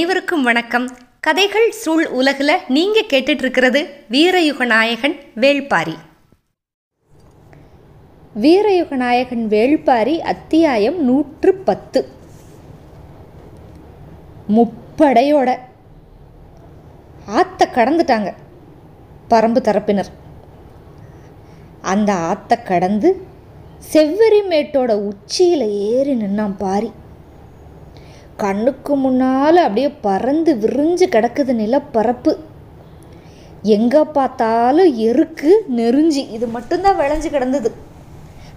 அனைவருக்கும் வணக்கம். கதைகள் சூழ் உலகில் நீங்கள் கேட்டுட்டு இருக்கிறது வீரயுக நாயகன் வேள்பாரி. வீரயுக நாயகன் வேள்பாரி அத்தியாயம் 110. முப்படையோட ஆற்ற கடந்துட்டாங்க பரம்பு தரப்பினர். அந்த ஆற்ற கடந்து செவ்வரி மேட்டோட உச்சியில் ஏறி நின்னான் பாரி. கண்ணுக்கு முன்னால் அப்படியே பறந்து விரிஞ்சு கிடக்குது நிலப்பரப்பு. எங்கே பார்த்தாலும் எருக்கு நெருஞ்சி இது மட்டும்தான் விளைஞ்சு கிடந்தது.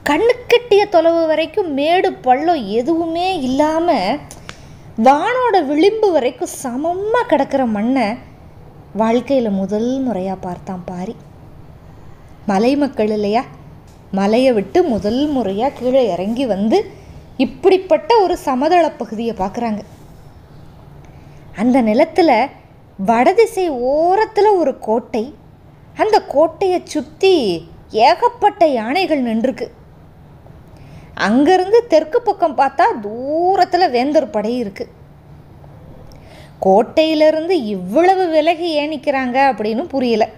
கண்ணுக்கெட்டிய தொலைவு வரைக்கும் மேடு பள்ளம் எதுவுமே இல்லாமல் வானோட விளிம்பு வரைக்கும் சமமாக கிடக்கிற மண்ணை வாழ்க்கையில் முதல் முறையாக பார்த்தான் பாரி. மலை மக்கள் இல்லையா, மலையை விட்டு முதல் முறையாக கீழே இறங்கி வந்து இப்படிப்பட்ட ஒரு சமதள பகுதியை பார்க்குறாங்க. அந்த நிலத்தில் வடதிசை ஓரத்தில் ஒரு கோட்டை, அந்த கோட்டையை சுற்றி ஏகப்பட்ட யானைகள் நின்றுருக்கு. அங்கேருந்து தெற்கு பக்கம் பார்த்தா தூரத்தில் வேந்தர் படை இருக்குது. கோட்டையிலிருந்து இவ்வளவு விலகி ஏன் நிற்கிறாங்க அப்படின்னு புரியல.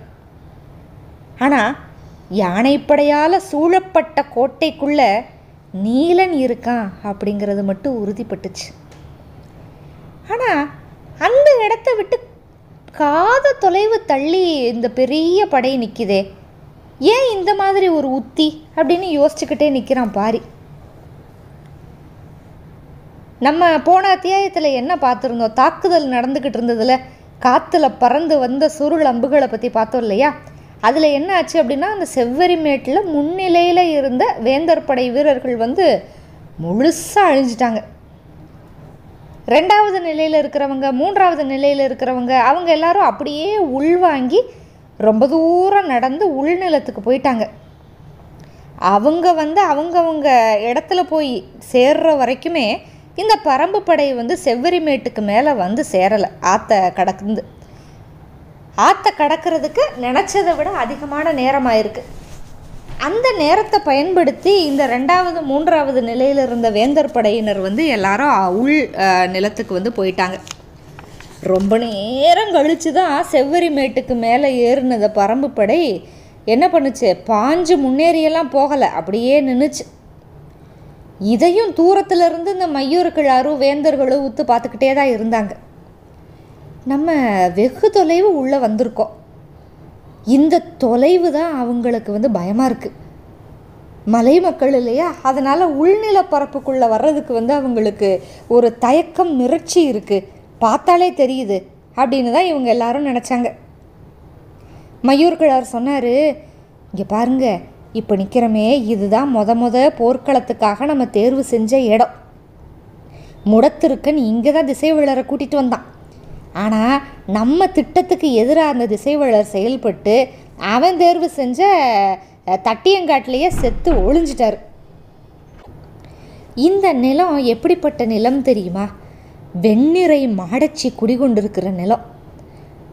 ஆனால் யானைப்படையால் சூழப்பட்ட கோட்டைக்குள்ளே நீலன் இருக்கான் அப்படிங்கிறது மட்டும் உறுதிப்பட்டுச்சு. ஆனால் அந்த இடத்த விட்டு காத தொலைவு தள்ளி இந்த பெரிய படை நிற்கிதே, ஏன் இந்த மாதிரி ஒரு உத்தி அப்படின்னு யோசிச்சுக்கிட்டே நிற்கிறான் பாரி. நம்ம போன அத்தியாயத்தில் என்ன பார்த்துருந்தோம், தாக்குதல் நடந்துக்கிட்டு இருந்ததில் காற்றுல பறந்து வந்த சுருள் அம்புகளை பற்றி பார்த்தோம் இல்லையா. அதில் என்ன ஆச்சு அப்படின்னா, அந்த செவ்வரி மேட்டில் முன்னிலையில் இருந்த வேந்தர் படை வீரர்கள் வந்து முழுசாக அழிஞ்சிட்டாங்க. ரெண்டாவது நிலையில் இருக்கிறவங்க, மூன்றாவது நிலையில் இருக்கிறவங்க, அவங்க எல்லாரும் அப்படியே உள்வாங்கி ரொம்ப தூரம் நடந்து உள்நிலத்துக்கு போயிட்டாங்க. அவங்க வந்து அவங்கவுங்க இடத்துல போய் சேர்ற வரைக்குமே இந்த பரம்பு படை வந்து செவ்வரி மேட்டுக்கு மேலே வந்து சேரலை. ஆற்ற கடக்கிறதுக்கு நினச்சதை விட அதிகமான நேரமாயிருக்கு. அந்த நேரத்தை பயன்படுத்தி இந்த ரெண்டாவது மூன்றாவது நிலையில் இருந்த வேந்தர் படையினர் வந்து எல்லாரும் உள் நிலத்துக்கு வந்து போயிட்டாங்க. ரொம்ப நேரம் கழித்து தான் செவ்வரி மேட்டுக்கு மேலே ஏறினத பரம்பு படை என்ன பண்ணுச்சு, பாஞ்சு முன்னேறியெல்லாம் போகலை, அப்படியே நின்றுச்சு. இதையும் தூரத்துலேருந்து இந்த மையூர் கிழாரும் வேந்தர்களும் உத்து பார்த்துக்கிட்டே தான் இருந்தாங்க. நம்ம வெகு தொலைவு உள்ளே வந்திருக்கோம். இந்த தொலைவு தான் அவங்களுக்கு வந்து பயமாக இருக்குது. மலை மக்கள் இல்லையா, அதனால் உள்நிலப்பரப்புக்குள்ளே வர்றதுக்கு வந்து அவங்களுக்கு ஒரு தயக்கம் மிரட்சி இருக்குது, பார்த்தாலே தெரியுது அப்படின்னு தான் இவங்க எல்லாரும் நினச்சாங்க. மையூர் கிழார் சொன்னார், இங்கே பாருங்க, இப்போ நிற்கிறமே இதுதான் முத போர்க்களத்துக்காக நம்ம தேர்வு செஞ்ச இடம். முடத்திருக்கன் இங்கே தான் திசைவேளரை கூட்டிகிட்டு வந்தான். ஆனால் நம்ம திட்டத்துக்கு எதிராக அந்த திசைவேளர் செயல்பட்டு அவன் தேர்வு செஞ்ச தட்டியங்காட்டிலேயே செத்து ஒழிஞ்சிட்டார். இந்த நிலம் எப்படிப்பட்ட நிலம் தெரியுமா, வெண்ணிறை மாடச்சி குடிகொண்டிருக்கிற நிலம்.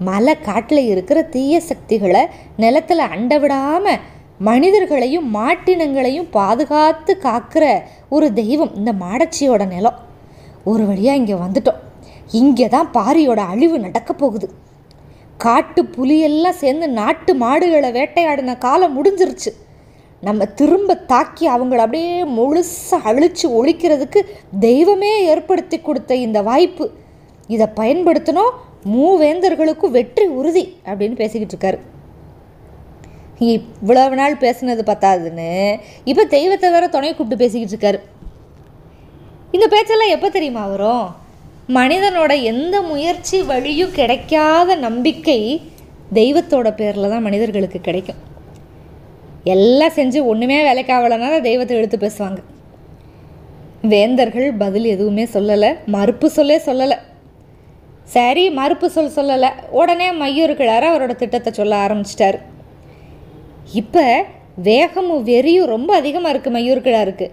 மலை காட்டில் இருக்கிற தீய சக்திகளை நிலத்தில் அண்ட விடாமல் மனிதர்களையும் மாட்டினங்களையும் பாதுகாத்து காக்கிற ஒரு தெய்வம் இந்த மாடச்சியோட நிலம். ஒரு வழியாக இங்கே வந்துட்டோம். இங்கே தான் பாரியோட அழிவு நடக்க போகுது. காட்டு புலியெல்லாம் சேர்ந்து நாட்டு மாடுகளை வேட்டையாடின காலம் முடிஞ்சிருச்சு. நம்ம திரும்ப தாக்கி அவங்கள அப்படியே முழுசாக அழித்து ஒழிக்கிறதுக்கு தெய்வமே ஏற்படுத்தி கொடுத்த இந்த வாய்ப்பு, இதை பயன்படுத்தணும், மூவேந்தர்களுக்கும் வெற்றி உறுதி அப்படின்னு பேசிக்கிட்டு இருக்காரு. இவ்வளவு நாள் பேசுனது பத்தாதுன்னு இப்போ தெய்வத்தை வேற துணை கூப்பிட்டு பேசிக்கிட்டு இருக்காரு. இந்த பேச்செல்லாம் எப்போ தெரியுமா வரும், மனிதனோட எந்த முயற்சி வழியும் கிடைக்காத நம்பிக்கை தெய்வத்தோட பேரில் தான் மனிதர்களுக்கு கிடைக்கும். எல்லாம் செஞ்சு ஒன்றுமே வேலைக்காவலனால தெய்வத்தை எடுத்து பேசுவாங்க. வேந்தர்கள் பதில் எதுவுமே சொல்லலை, மறுப்பு சொல்லலை. சரி, மறுப்பு சொல்லலை, உடனே மையூர் கிழார் அவரோட திட்டத்தை சொல்ல ஆரம்பிச்சிட்டாரு. இப்போ வேகமும் வெறியும் ரொம்ப அதிகமாக இருக்குது மையூர் கிழாருக்கு.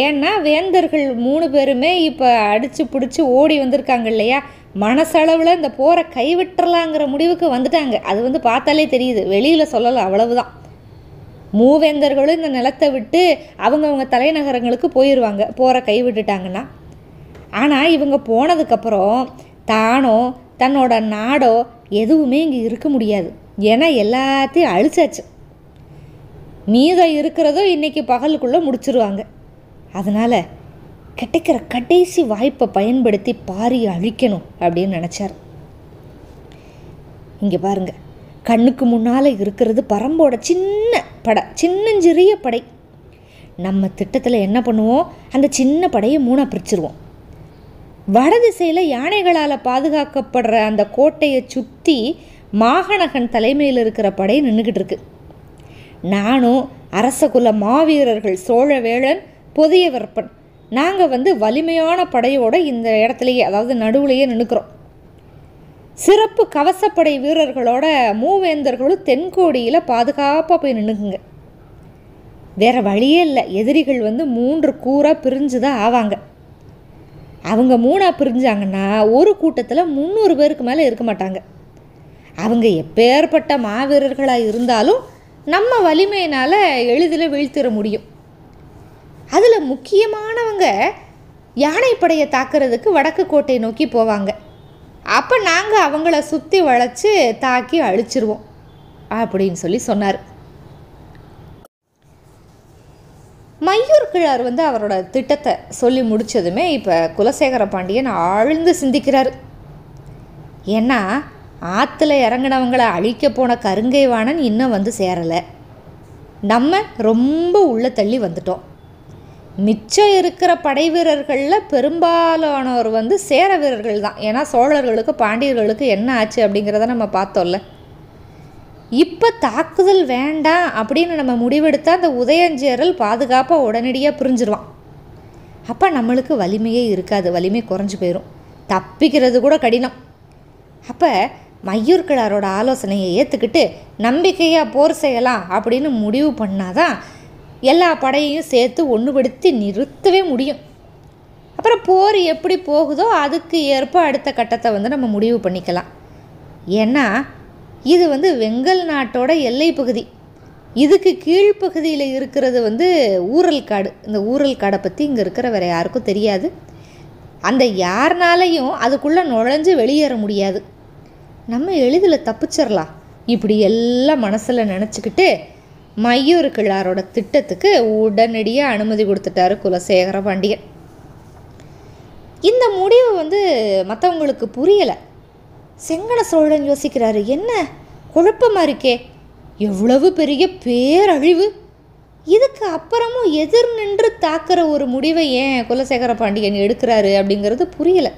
ஏன்னா வேந்தர்கள் 3 பேருமே இப்போ அடித்து பிடிச்சி ஓடி வந்திருக்காங்க இல்லையா, மனசளவில் இந்த போரை கைவிட்டுறலாங்கிற முடிவுக்கு வந்துட்டாங்க. அது வந்து பார்த்தாலே தெரியுது, வெளியில் சொல்லலை, அவ்வளவுதான். மூவேந்தர்களும் இந்த நிலத்தை விட்டு அவங்கவுங்க தலைநகரங்களுக்கு போயிடுவாங்க போரை கைவிட்டுட்டாங்கன்னா. ஆனால் இவங்க போனதுக்கப்புறம் தானோ தன்னோட நாடோ எதுவுமே இங்கே இருக்க முடியாது. ஏன்னா எல்லாத்தையும் அழிச்சாச்சு. மீதம் இருக்கிறதோ இன்றைக்கி பகலுக்குள்ளே முடிச்சிருவாங்க. அதனால் கிடைக்கிற கடைசி வாய்ப்பை பயன்படுத்தி பாரியை அழிக்கணும் அப்படின்னு நினச்சார். இங்கே பாருங்கள், கண்ணுக்கு முன்னால் இருக்கிறது பரம்போட சின்ன படை, சின்னஞ்சிறிய படை. நம்ம திட்டத்தில் என்ன பண்ணுவோம், அந்த சின்ன படையை 3 பிரிச்சுருவோம். வடதிசையில் யானைகளால் பாதுகாக்கப்படுற அந்த கோட்டையை சுற்றி மாகணகன் தலைமையில் இருக்கிற படை நின்றுக்கிட்டு இருக்கு. நானும் அரசகுல மாவீரர்கள் சோழவேளன் பொதியவர்ப்பன் நாங்கள் வலிமையான படையோடு இந்த இடத்துலையே, அதாவது நடுவுலையே நின்றுக்கிறோம். சிறப்பு கவசப்படை வீரர்களோட மூவேந்தர்களும் தென்கோடியில் பாதுகாப்பாக போய் நின்றுக்குங்க. வேறு வழியே இல்லை. எதிரிகள் 3 கூறாக பிரிஞ்சு தான் ஆவாங்க. அவங்க 3 பிரிஞ்சாங்கன்னா ஒரு கூட்டத்தில் 300 பேருக்கு மேலே இருக்க மாட்டாங்க. அவங்க எப்பேற்பட்ட மாவீரர்களாக இருந்தாலும் நம்ம வலிமையினால் எளிதில் வீழ்த்திட முடியும். அதில் முக்கியமானவங்க யானைப்படையை தாக்குறதுக்கு வடக்கு கோட்டை நோக்கி போவாங்க. அப்போ நாங்கள் அவங்கள சுற்றி வளைச்சி தாக்கி அழிச்சிருவோம் அப்படின்னு சொல்லி சொன்னார். மையூர் கிழார் அவரோட திட்டத்தை சொல்லி முடித்ததுமே இப்போ குலசேகர பாண்டியன் ஆழ்ந்து சிந்திக்கிறார். ஏன்னா ஆற்றுல இறங்கினவங்களை அழிக்க போன கருங்கை வாணன் இன்னும் சேரலை. நம்ம ரொம்ப உள்ள தள்ளி வந்துட்டோம். மிச்சம் இருக்கிற படை வீரர்களில் பெரும்பாலானவர் சேர வீரர்கள் தான். ஏன்னா சோழர்களுக்கு பாண்டியர்களுக்கு என்ன ஆச்சு அப்படிங்கிறத நம்ம பார்த்தோம்ல. இப்போ தாக்குதல் வேண்டாம் அப்படின்னு நம்ம முடிவெடுத்தால் அந்த உதயஞ்சேரல் பாதுகாப்பாக உடனடியாக பிரிஞ்சிருவான். அப்போ நம்மளுக்கு வலிமையே இருக்காது, வலிமை குறைஞ்சி போயிடும், தப்பிக்கிறது கூட கடினம். அப்போ மையூர் கிழாரோட ஆலோசனையை ஏற்றுக்கிட்டு நம்பிக்கையாக போர் செய்யலாம் அப்படின்னு முடிவு பண்ணாதான் எல்லா படையையும் சேர்த்து ஒன்றுபடுத்தி நிறுத்தவே முடியும். அப்புறம் போர் எப்படி போகுதோ அதுக்கு ஏற்ப அடுத்த கட்டத்தை நம்ம முடிவு பண்ணிக்கலாம். ஏன்னா இது வெங்கல் நாட்டோட எல்லை பகுதி. இதுக்கு கீழ்ப்பகுதியில் இருக்கிறது ஊரல் காடு. இந்த ஊரல் காடை பற்றி இங்கே இருக்கிற வேறு யாருக்கும் தெரியாது. அந்த யாருனாலையும் அதுக்குள்ளே நுழைஞ்சு வெளியேற முடியாது. நம்ம எளிதில் தப்பிச்சிடலாம். இப்படி எல்லாம் மனசில் நினச்சிக்கிட்டு மையூர் கிழாரோட திட்டத்துக்கு உடனடியாக அனுமதி கொடுத்துட்டாரு குலசேகர பாண்டியன். இந்த முடிவு மற்றவங்களுக்கு புரியலை. செங்கன சோழன் யோசிக்கிறாரு, என்ன குழப்பமாக இருக்கே, எவ்வளவு பெரிய பேரழிவு, இதுக்கு அப்புறமும் எதிர் நின்று தாக்குற ஒரு முடிவை ஏன் குலசேகர பாண்டியன் எடுக்கிறாரு அப்படிங்கிறது புரியலை.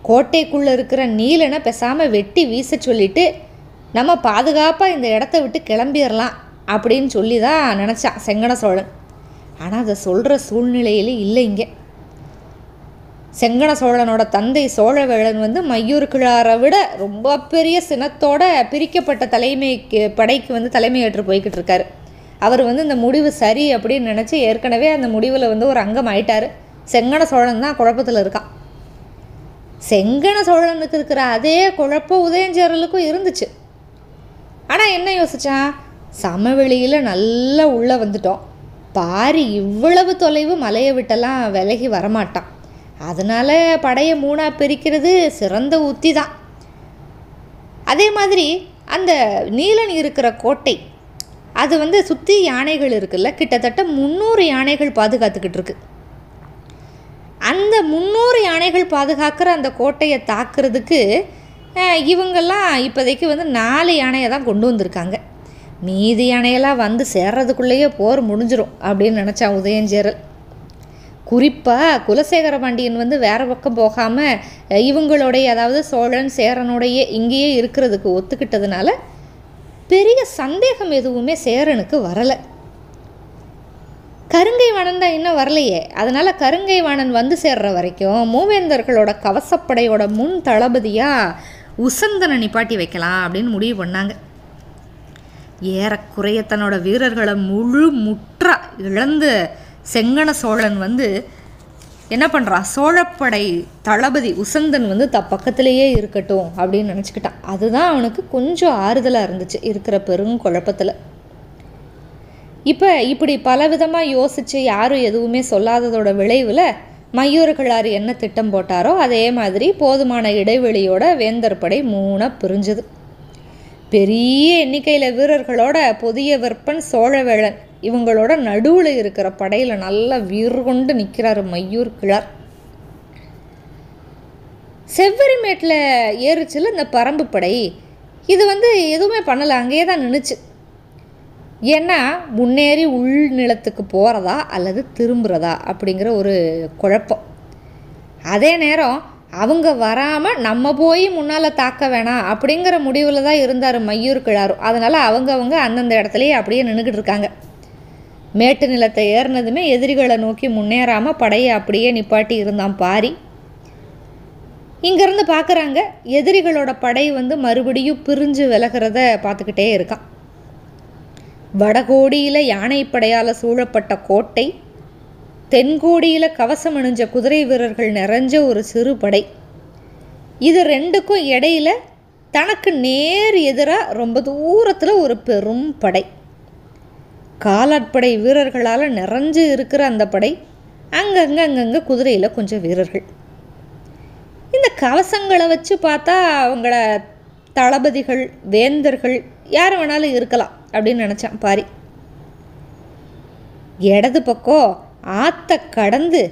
கோட்டைக்குள்ளே இருக்கிற நீலனை பேசாமல் வெட்டி வீச சொல்லிட்டு நம்ம பாதுகாப்பாக இந்த இடத்த விட்டு கிளம்பிடலாம் அப்படின்னு சொல்லி தான் நினச்சான் செங்கன சோழன். ஆனால் அதை சொல்கிற சூழ்நிலையில் இல்லை. இங்கே செங்கன சோழனோட தந்தை சோழவேளன் மையூர் கிழாரை விட ரொம்ப பெரிய சினத்தோட பிரிக்கப்பட்ட படைக்கு தலைமையேற்று போய்கிட்டு இருக்காரு. அவர் இந்த முடிவு சரி அப்படின்னு நினச்சி ஏற்கனவே அந்த முடிவில் ஒரு அங்கம் ஆயிட்டார். செங்கன சோழன் தான் குழப்பத்தில் இருக்கான். செங்கன சோழனுக்கு இருக்கிற அதே குழப்பம் உதயஞ்சேரலுக்கும் இருந்துச்சு. ஆனால் என்ன யோசிச்சான், சமவெளியில் நல்லா உள்ளே வந்துட்டோம், பாரி இவ்வளவு தொலைவு மலையை விட்டெல்லாம் விலகி வரமாட்டான், அதனால் படையை 3 பிரிக்கிறது சிறந்த உத்தி தான். அதே மாதிரி அந்த நீலன் இருக்கிற கோட்டை அது சுற்றி யானைகள் இருக்குல்ல, கிட்டத்தட்ட 300 யானைகள் பாதுகாத்துக்கிட்டு இருக்கு. அந்த 300 யானைகள் பாதுகாக்கிற அந்த கோட்டையை தாக்குறதுக்கு இவங்கெல்லாம் இப்போதைக்கு 4 யானையை தான் கொண்டு வந்திருக்காங்க. மீதி யானையெல்லாம் சேர்றதுக்குள்ளேயே போர் முடிஞ்சிடும் அப்படின்னு நினச்சான் உதயஞ்சேரல். குறிப்பாக குலசேகர பாண்டியன் வேறு பக்கம் போகாமல் இவங்களுடைய, அதாவது சோழன் சேரனுடைய இங்கேயே இருக்கிறதுக்கு ஒத்துக்கிட்டதுனால பெரிய சந்தேகம் எதுவுமே சேரனுக்கு வரலை. கருங்கை வாணன் தான் இன்னும் வரலையே. அதனால் கருங்கை வாணன் சேர்ற வரைக்கும் மூவேந்தர்களோட கவசப்படையோட முன் தளபதியாக உசந்தனை நிப்பாட்டி வைக்கலாம் அப்படின்னு முடிவு பண்ணாங்க. ஏறக்குறைய தன்னோட வீரர்களை முற்றா இழந்து செங்கன சோழன் என்ன பண்ணுறான், சோழப்படை தளபதி உசந்தன் பக்கத்திலேயே இருக்கட்டும் அப்படின்னு நினச்சிக்கிட்டான். அதுதான் அவனுக்கு கொஞ்சம் ஆறுதலாக இருந்துச்சு இருக்கிற பெருங்குழப்பத்தில். இப்போ இப்படி பலவிதமாக யோசித்து யாரும் எதுவுமே சொல்லாததோட விளைவில் மையூர் என்ன திட்டம் போட்டாரோ அதே மாதிரி போதுமான இடைவெளியோட வேந்தர் படை 3 பிரிஞ்சுது. பெரிய எண்ணிக்கையில் வீரர்களோட புதிய விற்பன், சோழவேளன் இவங்களோட நடுவில் இருக்கிற படையில் நல்லா வீறு கொண்டு நிற்கிறாரு மையூர் கிழார். செவ்வரிமேட்டில் ஏறுச்சுல இந்த பரம்பு படை, இது எதுவுமே பண்ணலை, அங்கேயே தான் நின்றுச்சு. ஏன்னா முன்னேறி உள் நிலத்துக்கு போகிறதா அல்லது திரும்புகிறதா அப்படிங்கிற ஒரு குழப்பம். அதே நேரம் அவங்க வராமல் நம்ம போய் முன்னால் தாக்க வேணாம் அப்படிங்கிற முடிவில் தான் இருந்தார் மையூர் கிழாரும். அதனால் அவங்க அந்தந்த இடத்துலையே அப்படியே நின்றுக்கிட்டு இருக்காங்க. மேட்டு நிலத்தை ஏறினதுமே எதிரிகளை நோக்கி முன்னேறாமல் படையை அப்படியே நிப்பாட்டி இருந்தான் பாரி. இங்கேருந்து பார்க்குறாங்க, எதிரிகளோட படை மறுபடியும் பிரிஞ்சு விலகிறத பார்த்துக்கிட்டே இருக்கான். வடகோடியில் யானைப்படையால் சூழப்பட்ட கோட்டை, தென்கோடியில் கவசம் அணிஞ்ச குதிரை வீரர்கள் நிறைஞ்ச ஒரு சிறு படை. இது ரெண்டுக்கும் இடையில தனக்கு நேர் எதிராக ரொம்ப தூரத்தில் ஒரு பெரும் படை. காலாட்படை வீரர்களால் நிறைஞ்சு இருக்கிற அந்த படை, அங்கங்கே குதிரையில் கொஞ்சம் வீரர்கள். இந்த கவசங்களை வச்சு பார்த்தா அவங்கள தளபதிகள், வேந்தர்கள் யார் வேணாலும் இருக்கலாம் அப்படின்னு நினச்சான் பாரி. இடது பக்கம் ஆற்ற கடந்து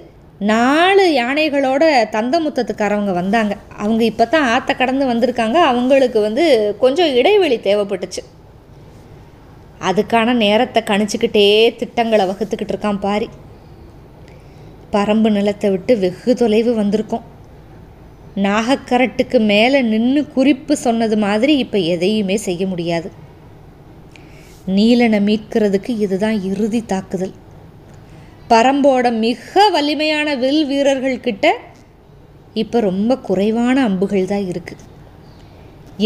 4 யானைகளோட தந்தமுத்தத்துக்காரவங்க வந்தாங்க. அவங்க இப்போ தான் ஆற்ற கடந்து வந்திருக்காங்க. அவங்களுக்கு கொஞ்சம் இடைவெளி தேவைப்பட்டுச்சு. அதுக்கான நேரத்தை கணிச்சுக்கிட்டே திட்டங்களை வகுத்துக்கிட்டு இருக்கான் பாரி. பரம்பு நிலத்தை விட்டு வெகு தொலைவு வந்திருக்கோம். நாகக்கரட்டுக்கு மேலே நின்று குறிப்பு சொன்னது மாதிரி இப்போ எதையுமே செய்ய முடியாது. நீலனை மீட்கிறதுக்கு இதுதான் இறுதி தாக்குதல். பரம்போட மிக வலிமையான வில் வீரர்கள்கிட்ட இப்போ ரொம்ப குறைவான அம்புகள் தான் இருக்குது.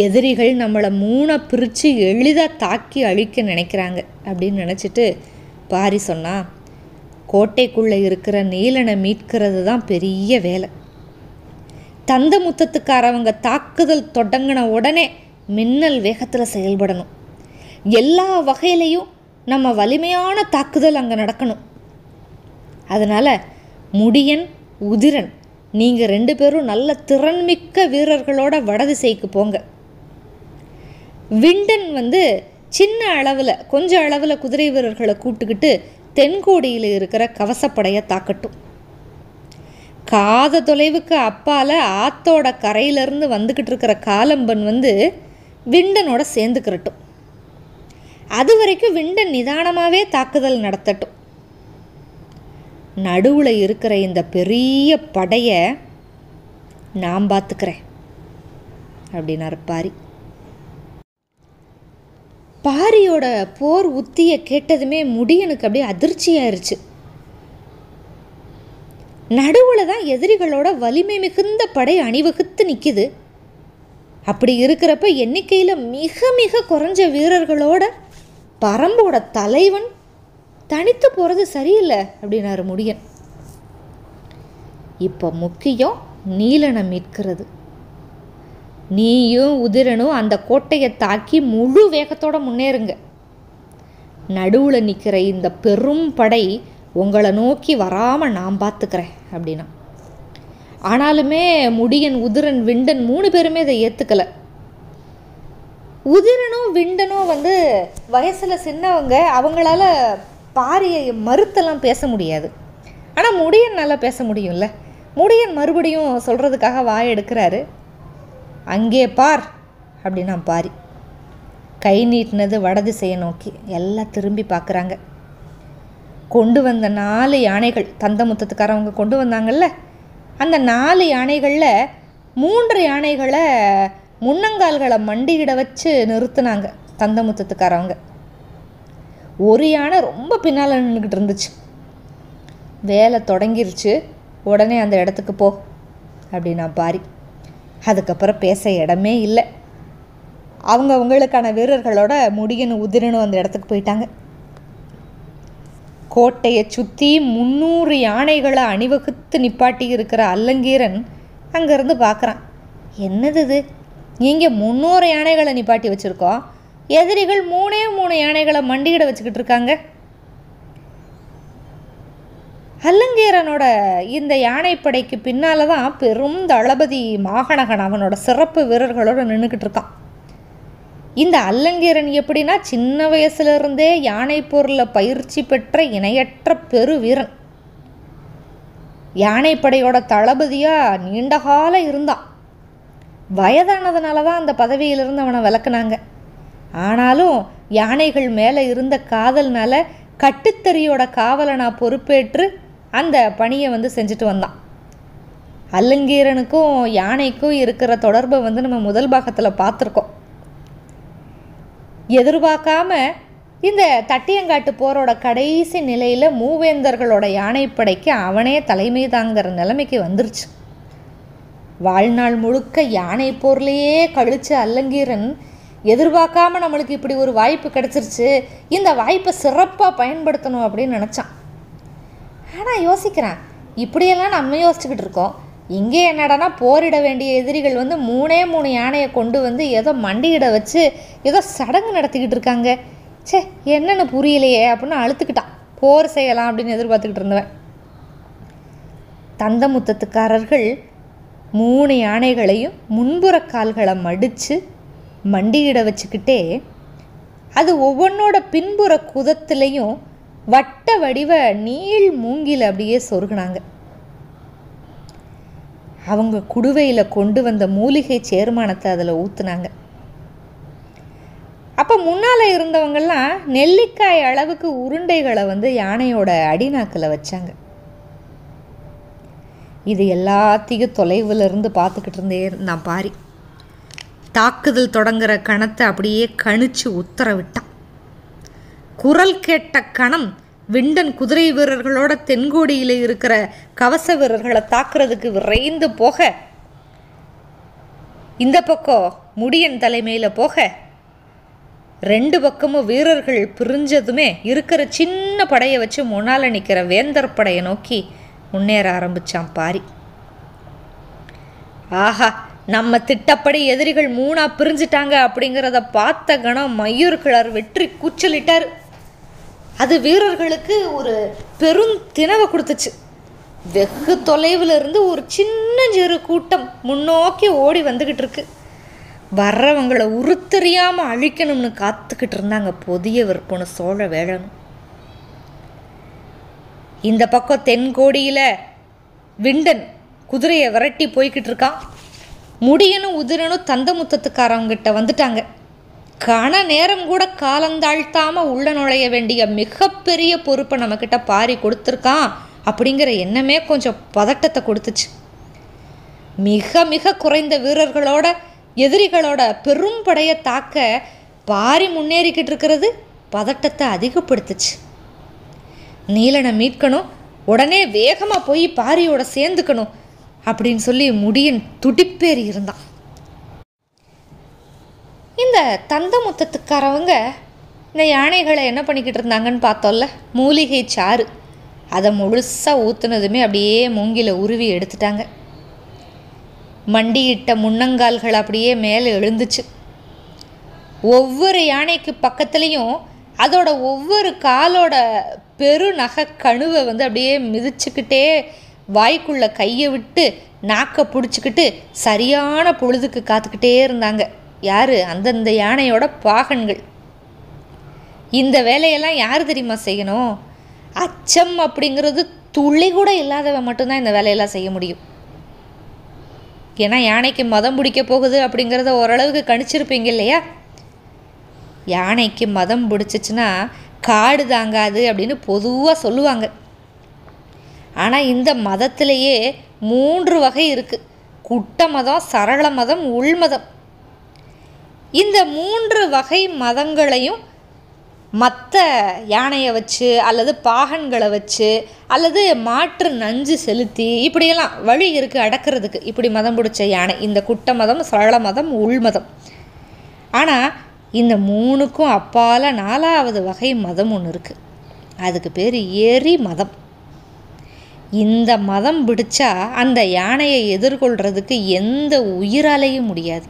எதிரிகள் நம்மளை 3 பிரித்து எளிதாக தாக்கி அழிக்க நினைக்கிறாங்க அப்படின்னு நினச்சிட்டு பாரி சொன்னா, கோட்டைக்குள்ளே இருக்கிற நீலனை மீட்கிறது தான் பெரிய வேலை. தந்தமுத்தத்துக்காரவங்க தாக்குதல் தொடங்கின உடனே மின்னல் வேகத்தில் செயல்படணும். எல்லா வகையிலையும் நம்ம வலிமையான தாக்குதல் அங்கே நடக்கணும். அதனால் முடியன், உதிரன் நீங்கள் 2 பேரும் நல்ல திறன்மிக்க வீரர்களோட வடதிசைக்கு போங்க. விண்டன் சின்ன அளவில் கொஞ்சம் அளவில் குதிரை வீரர்களை கூட்டுக்கிட்டு தென்கோடியில் இருக்கிற கவசப்படையை தாக்கட்டும். காத தொலைவுக்கு அப்பால் ஆத்தோட கரையிலேருந்து வந்துக்கிட்டு இருக்கிற காலம்பன் விண்டனோட சேர்ந்துக்கிறட்டும். அது வரைக்கும் விண்டன் நிதானமாகவே தாக்குதல் நடத்தட்டும். நடுவில் இருக்கிற இந்த பெரிய படையை நான் பார்த்துக்கிறேன் அப்படின்னாரு பாரி. பாரியோட போர் உத்தியை கேட்டதுமே முடியனுக்கு அப்படியே அதிர்ச்சியாயிருச்சு. நடுவில் தான் எதிரிகளோட வலிமை மிகுந்த படை அணிவகுத்து நிற்கிது. அப்படி இருக்கிறப்ப எண்ணிக்கையில் மிக மிக குறைஞ்ச வீரர்களோட பரம்போட தலைவன் தனித்து போகிறது சரியில்லை அப்படின்னாரு முடியன். இப்போ முக்கியம் நீலனை மீட்கிறது. நீயும் உதிரனும் அந்த கோட்டையை தாக்கி முழு வேகத்தோடு முன்னேறுங்க. நடுவில் நிற்கிற இந்த பெரும் படை உங்களை நோக்கி வராமல் நான் பார்த்துக்கிறேன் அப்படின்னா. ஆனாலுமே முடியன், உதிரன், விண்டன் 3 பேருமே இதை ஏற்றுக்கலை. உதிரனும் விண்டனும் வயசில் சின்னவங்க, அவங்களால பாரியை மறுத்தெல்லாம் பேச முடியாது. ஆனால் முடியன் நல்லா பேச முடியும்ல. முடியன் மறுபடியும் சொல்கிறதுக்காக வாய் எடுக்கிறாரு. அங்கே பார் அப்படின்னா பாரி கை நீட்டினது வடதிசையை நோக்கி. எல்லாம் திரும்பி பார்க்குறாங்க. கொண்டு வந்த 4 யானைகள், தந்தமுத்தத்துக்காரவங்க கொண்டு வந்தாங்கல்ல, அந்த 4 யானைகளில் 3 யானைகளை முன்னங்கால்களை மண்டியிட வச்சு நிறுத்தினாங்க தந்தமுத்தத்துக்காரவங்க. ஒரு யானை ரொம்ப பின்னால் நின்றுக்கிட்டு இருந்துச்சு. வேலை தொடங்கிருச்சு, உடனே அந்த இடத்துக்கு போ அப்படின்னா பாரி. அதுக்கப்புறம் பேச இடமே இல்லை. அவங்களுக்கான வீரர்களோட முடியனும் உதிரனும் அந்த இடத்துக்கு போயிட்டாங்க. கோட்டையை சுற்றி 300 யானைகளை அணிவகுத்து நிப்பாட்டி இருக்கிற அல்லங்கீரன் அங்கேருந்து பார்க்குறான். என்னது இது, நீங்கள் 300 யானைகளை நிப்பாட்டி வச்சுருக்கோம், எதிரிகள் 3 யானைகளை மண்டியிட வச்சுக்கிட்டு இருக்காங்க. அல்லங்கீரனோட இந்த யானைப்படைக்கு பின்னால் தான் பெரும் தளபதி மாகணகன் அவனோட சிறப்பு வீரர்களோடு நின்றுக்கிட்டு இருக்கான். இந்த அல்லங்கீரன் எப்படின்னா சின்ன வயசுலேருந்தே யானை போரில் பயிற்சி பெற்ற இணையற்ற பெரு வீரன். யானைப்படையோட தளபதியாக நீண்ட காலம் இருந்தான். வயதானதுனால தான் அந்த பதவியிலிருந்து அவனை விலக்குனாங்க. ஆனாலும் யானைகள் மேலே இருந்த காதல்னால கட்டுத்தறியோட காவலை நான் பொறுப்பேற்று அந்த பணியை செஞ்சுட்டு வந்தான். அல்லங்கீரனுக்கும் யானைக்கும் இருக்கிற தொடர்பை நம்ம முதல் பாகத்தில் பார்த்துருக்கோம். எதிர்பார்க்காம இந்த தட்டியங்காட்டு போரோட கடைசி நிலையில் மூவேந்தர்களோட யானைப்படைக்கு அவனே தலைமை தாங்கிற நிலைமைக்கு வந்துருச்சு. வாழ்நாள் முழுக்க யானை போர்லேயே கழிச்ச அல்லங்கீரன் எதிர்பார்க்காம நம்மளுக்கு இப்படி ஒரு வாய்ப்பு கிடச்சிருச்சு, இந்த வாய்ப்பை சிறப்பாக பயன்படுத்தணும் அப்படின்னு நினச்சான். ஆனால் யோசிக்கிறான், இப்படியெல்லாம் நம்ம யோசிச்சுக்கிட்டு இருக்கோம், இங்கே என்னடானா போரிட வேண்டிய எதிரிகள் 3 யானையை கொண்டு ஏதோ மண்டியிட வச்சு ஏதோ சடங்கு நடத்திக்கிட்டு இருக்காங்க, சே என்னென்னு புரியலையே அப்படின்னு அழுத்துக்கிட்டான். போர் செய்யலாம் அப்படின்னு எதிர்பார்த்துக்கிட்டு இருந்தவன். தந்தமுத்தத்துக்காரர்கள் 3 யானைகளையும் முன்புற கால்களை மடித்து மண்டியிட வச்சுக்கிட்டே அது ஒவ்வொன்றோட பின்புற குதத்துலேயும் வட்ட வடிவ நீள் மூங்கில் அப்படியே சொருகினாங்க. அவங்க குடுவையில் கொண்டு வந்த மூலிகை சேர்மானத்தை அதில் ஊற்றுனாங்க. அப்போ முன்னால் இருந்தவங்கெல்லாம் நெல்லிக்காய் அளவுக்கு உருண்டைகளை யானையோட அடிநாக்கில் வச்சாங்க. இது எல்லாத்தையும் தொலைவில் இருந்து பார்த்துக்கிட்டு இருந்தே இருந்தான் பாரி. தாக்குதல் தொடங்குற கணத்தை அப்படியே கணிச்சு உத்தரவிட்டான். குரல் கேட்ட கணம் விண்டன் குதிரை வீரர்களோட தென்கோடியில் இருக்கிற கவச வீரர்களை தாக்குறதுக்கு விரைந்து போக, இந்த பக்கம் முடியன் தலைமையில் போக, 2 பக்கமும் வீரர்கள் பிரிஞ்சதுமே இருக்கிற சின்ன படையை வச்சு முன்னால் நிற்கிற வேந்தர் படையை நோக்கி முன்னேற ஆரம்பித்தான் பாரி. ஆஹா, நம்ம திட்டப்படி எதிரிகள் 3 பிரிஞ்சிட்டாங்க அப்படிங்கிறத பார்த்த கணம் மயூர்கிழர் வெற்றி கூச்சலிட்டார். அது வீரர்களுக்கு ஒரு பெருந்தினவை கொடுத்துச்சு. வெகு தொலைவில் இருந்து ஒரு சிறு கூட்டம் முன்னோக்கி ஓடி வந்துக்கிட்டு இருக்கு. வர்றவங்களை உருத்தறியாமல் அழிக்கணும்னு காத்துக்கிட்டு இருந்தாங்க பொதிய விற்பனை சோழ வேளனும். இந்த பக்கம் தென்கோடியில் விண்டன் குதிரையை விரட்டி போய்கிட்டு இருக்கான். முடியனும் உதிரனும் தந்தமுத்தத்துக்காரவங்கிட்ட வந்துட்டாங்க. கன நேரம் கூட காலந்தாழ்த்தாமல் உள்ள நுழைய வேண்டிய மிகப்பெரிய பொறுப்பை நம்மக்கிட்ட பாரி கொடுத்துருக்கான் அப்படிங்கிற எண்ணமே கொஞ்சம் பதட்டத்தை கொடுத்துச்சு. மிக மிக குறைந்த வீரர்களோட எதிரிகளோட பெரும் படையை தாக்க பாரி முன்னேறிக்கிட்டு இருக்கிறது பதட்டத்தை அதிகப்படுத்துச்சு. நீலனை மீட்கணும், உடனே வேகமாக போய் பாரியோட சேர்ந்துக்கணும் அப்படின்னு சொல்லி முடியன் துடிப்பேறி இருந்தான். இந்த தந்தமுத்தத்துக்காரவங்க இந்த யானைகளை என்ன பண்ணிக்கிட்டு இருந்தாங்கன்னு பார்த்தோம்ல, மூலிகை சாறு அதை முழுசாக ஊற்றுனதுமே அப்படியே மூங்கில உருவி எடுத்துட்டாங்க. மண்டியிட்ட முன்னங்கால்கள் அப்படியே மேலே எழுந்துச்சு. ஒவ்வொரு யானைக்கு பக்கத்துலேயும் அதோட ஒவ்வொரு காலோட பெருநகை கணுவை அப்படியே மிதிச்சுக்கிட்டே வாய்க்குள்ளே கையை விட்டு நாக்கை பிடிச்சிக்கிட்டு சரியான பொழுதுக்கு காத்துக்கிட்டே இருந்தாங்க. யார்? அந்தந்த யானையோட பாகன்கள். இந்த வேலையெல்லாம் யார் தெரியுமா செய்யணும்? அச்சம் அப்படிங்கிறது துளி கூட இல்லாதவன் மட்டும்தான் இந்த வேலையெல்லாம் செய்ய முடியும். ஏன்னா யானைக்கு மதம் பிடிக்க போகுது அப்படிங்கிறத ஓரளவுக்கு கணிச்சிருப்பீங்க இல்லையா? யானைக்கு மதம் பிடிச்சிச்சுன்னா காடு தாங்காது அப்படின்னு பொதுவாக சொல்லுவாங்க. ஆனால் இந்த மதத்திலேயே 3 வகை இருக்குது. குட்ட மதம், சரள மதம், உள்மதம். இந்த 3 வகை மதங்களையும் மற்ற யானையை வச்சு அல்லது பாகன்களை வச்சு அல்லது மாற்று நஞ்சு செலுத்தி இப்படியெல்லாம் வழி இருக்குது அடக்கிறதுக்கு. இப்படி மதம் பிடிச்ச யானை இந்த குட்ட மதம், சரள மதம், உள்மதம். ஆனால் இந்த 3க்கும் அப்பால் 4வது வகை மதம் ஒன்று இருக்குது. அதுக்கு பேர் எரி மதம். இந்த மதம் பிடிச்சா அந்த யானையை எதிர்கொள்கிறதுக்கு எந்த உயிராலையும் முடியாது.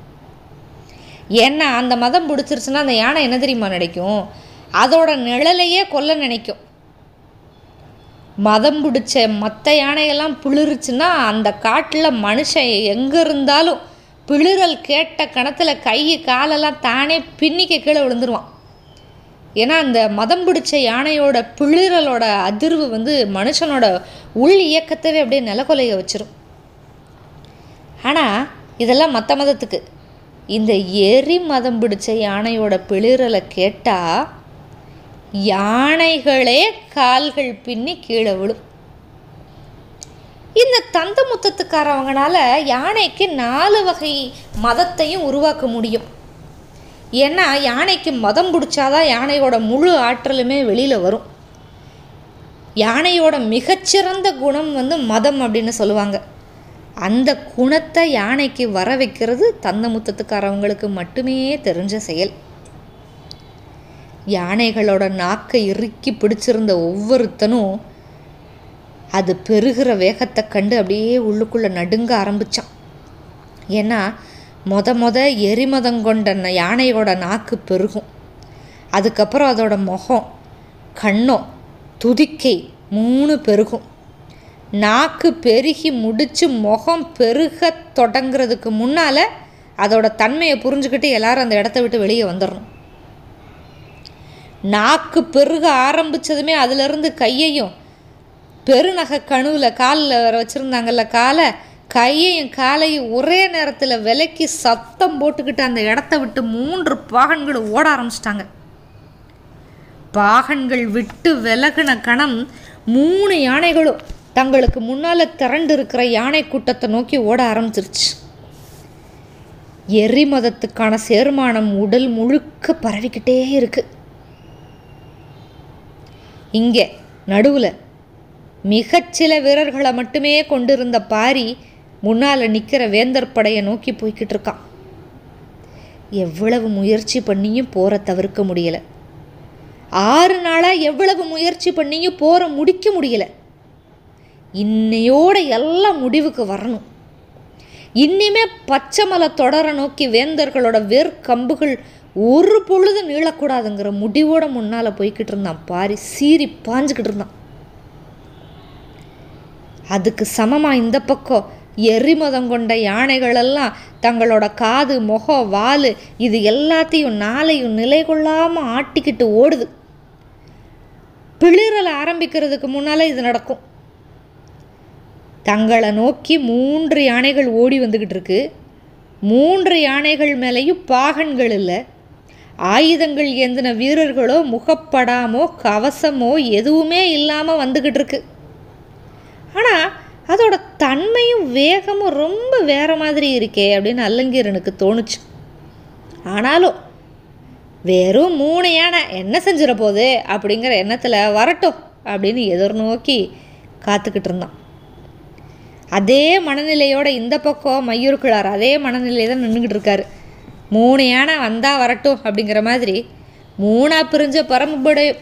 ஏன்னா அந்த மதம் பிடிச்சிருச்சுன்னா அந்த யானை என்ன தெரியுமா நினைக்கும்? அதோட நிழலையே கொல்ல நினைக்கும். மதம் பிடிச்ச மற்ற யானையெல்லாம் பிளிருச்சுன்னா அந்த காட்டில் மனுஷன் எங்கே இருந்தாலும் பிளிரல் கேட்ட கணத்தில் கை காலெல்லாம் தானே பின்னிக்க கீழே விழுந்துருவான். ஏன்னா அந்த மதம் பிடிச்ச யானையோட பிளிரலோட அதிர்வு மனுஷனோட உள் இயக்கத்தவே அப்படியே நிலக்கொலைய வச்சிரும். ஆனால் இதெல்லாம் மற்ற மதத்துக்கு. இந்த எரி மதம் பிடிச்ச யானையோட பிளிரலை கேட்டால் யானைகளே கால்கள் பின்னி கீழே விழும். இந்த தந்த முத்தத்துக்காரவங்களால யானைக்கு 4 வகை மதத்தையும் உருவாக்க முடியும். ஏன்னா யானைக்கு மதம் பிடிச்சாதான் யானையோட முழு ஆற்றலுமே வெளியில் வரும். யானையோட மிகச்சிறந்த குணம் மதம் அப்படின்னு சொல்லுவாங்க. அந்த குணத்தை யானைக்கு வர வைக்கிறது தந்த முத்தத்துக்காரவங்களுக்கு மட்டுமே தெரிஞ்ச செயல். யானைகளோட நாக்கை இறுக்கி பிடிச்சிருந்த ஒவ்வொருத்தனும் அது பெருகிற வேகத்தை கண்டு அப்படியே உள்ளுக்குள்ளே நடுங்க ஆரம்பித்தான். ஏன்னா மொத எரிமதம் கொண்ட யானையோட நாக்கு பெருகும். அதுக்கப்புறம் அதோட முகம், கண்ணம், துதிக்கை 3 பெருகும். நாக்கு பெருகி முடித்து முகம் பெருக தொடங்கிறதுக்கு முன்னால் அதோட தன்மையை புரிஞ்சுக்கிட்டு எல்லாரும் அந்த இடத்த விட்டு வெளியே வந்துடணும். நாக்கு பெருக ஆரம்பித்ததுமே அதிலிருந்து கையையும் பெருநகை கணுவில் காலில் வச்சுருந்தாங்கல்ல கையையும் காலையும் ஒரே நேரத்தில் விலக்கி சத்தம் போட்டுக்கிட்டு அந்த இடத்த விட்டு 3 பாகன்கள் ஓட ஆரம்பிச்சிட்டாங்க. பாகன்கள் விட்டு விலகின கணம் 3 யானைகளும் தங்களுக்கு முன்னால் திரண்டு இருக்கிற யானை கூட்டத்தை நோக்கி ஓட ஆரம்பிச்சிருச்சு. எரிமதத்துக்கான சேர்மானம் உடல் முழுக்க பரவிக்கிட்டே இருக்கு. இங்கே நடுவில் மிகச்சில வீரர்களை மட்டுமே கொண்டிருந்த பாரி முன்னால் நிற்கிற வேந்தர் படையை நோக்கி போய்கிட்டு இருக்கான். எவ்வளவு முயற்சி பண்ணியும் போரை தவிர்க்க முடியலை. 6 நாளாக எவ்வளவு முயற்சி பண்ணியும் போரை முடிக்க முடியலை. இன்னையோட எல்லாம் முடிவுக்கு வரணும். இனிமே பச்சை மலை தொடர நோக்கி வேந்தர்களோட வேர்க்கம்புகள் ஒரு பொழுது நீளக்கூடாதுங்கிற முடிவோட முன்னால் போய்கிட்டு இருந்தான். பாரி சீறி பாஞ்சுக்கிட்டு இருந்தான். அதுக்கு சமமாக இந்த பக்கம் எரிமதம் கொண்ட யானைகளெல்லாம் தங்களோட காது, முகம், வால் இது எல்லாத்தையும் 4ஐயும் நிலை கொள்ளாமல் ஆட்டிக்கிட்டு ஓடுது. பிளிரலை ஆரம்பிக்கிறதுக்கு முன்னால் இது நடக்கும். தங்களை நோக்கி 3 யானைகள் ஓடி வந்துக்கிட்டு இருக்கு. 3 யானைகள் மேலேயும் பாகன்கள் இல்லை. ஆயுதங்கள் ஏந்தின வீரர்களோ முகப்படாமோ கவசமோ எதுவுமே இல்லாமல் வந்துக்கிட்டு இருக்கு. ஆனால் அதோட தன்மையும் வேகமும் ரொம்ப வேறு மாதிரி இருக்கே அப்படின்னு அல்லங்கீரனுக்கு தோணுச்சு. ஆனாலும் வெறும் 3 யானை என்ன செஞ்சிட போகுது அப்படிங்கிற எண்ணத்தில் வரட்டும் அப்படின்னு எதிர்நோக்கி காத்துக்கிட்டு இருந்தான். அதே மனநிலையோட இந்த பக்கம் மையூர்கிழார் அதே மனநிலையை தான் நின்றுக்கிட்டு இருக்காரு. 3 யானை வந்தால் வரட்டும் அப்படிங்கிற மாதிரி 3ஆ பிரிஞ்ச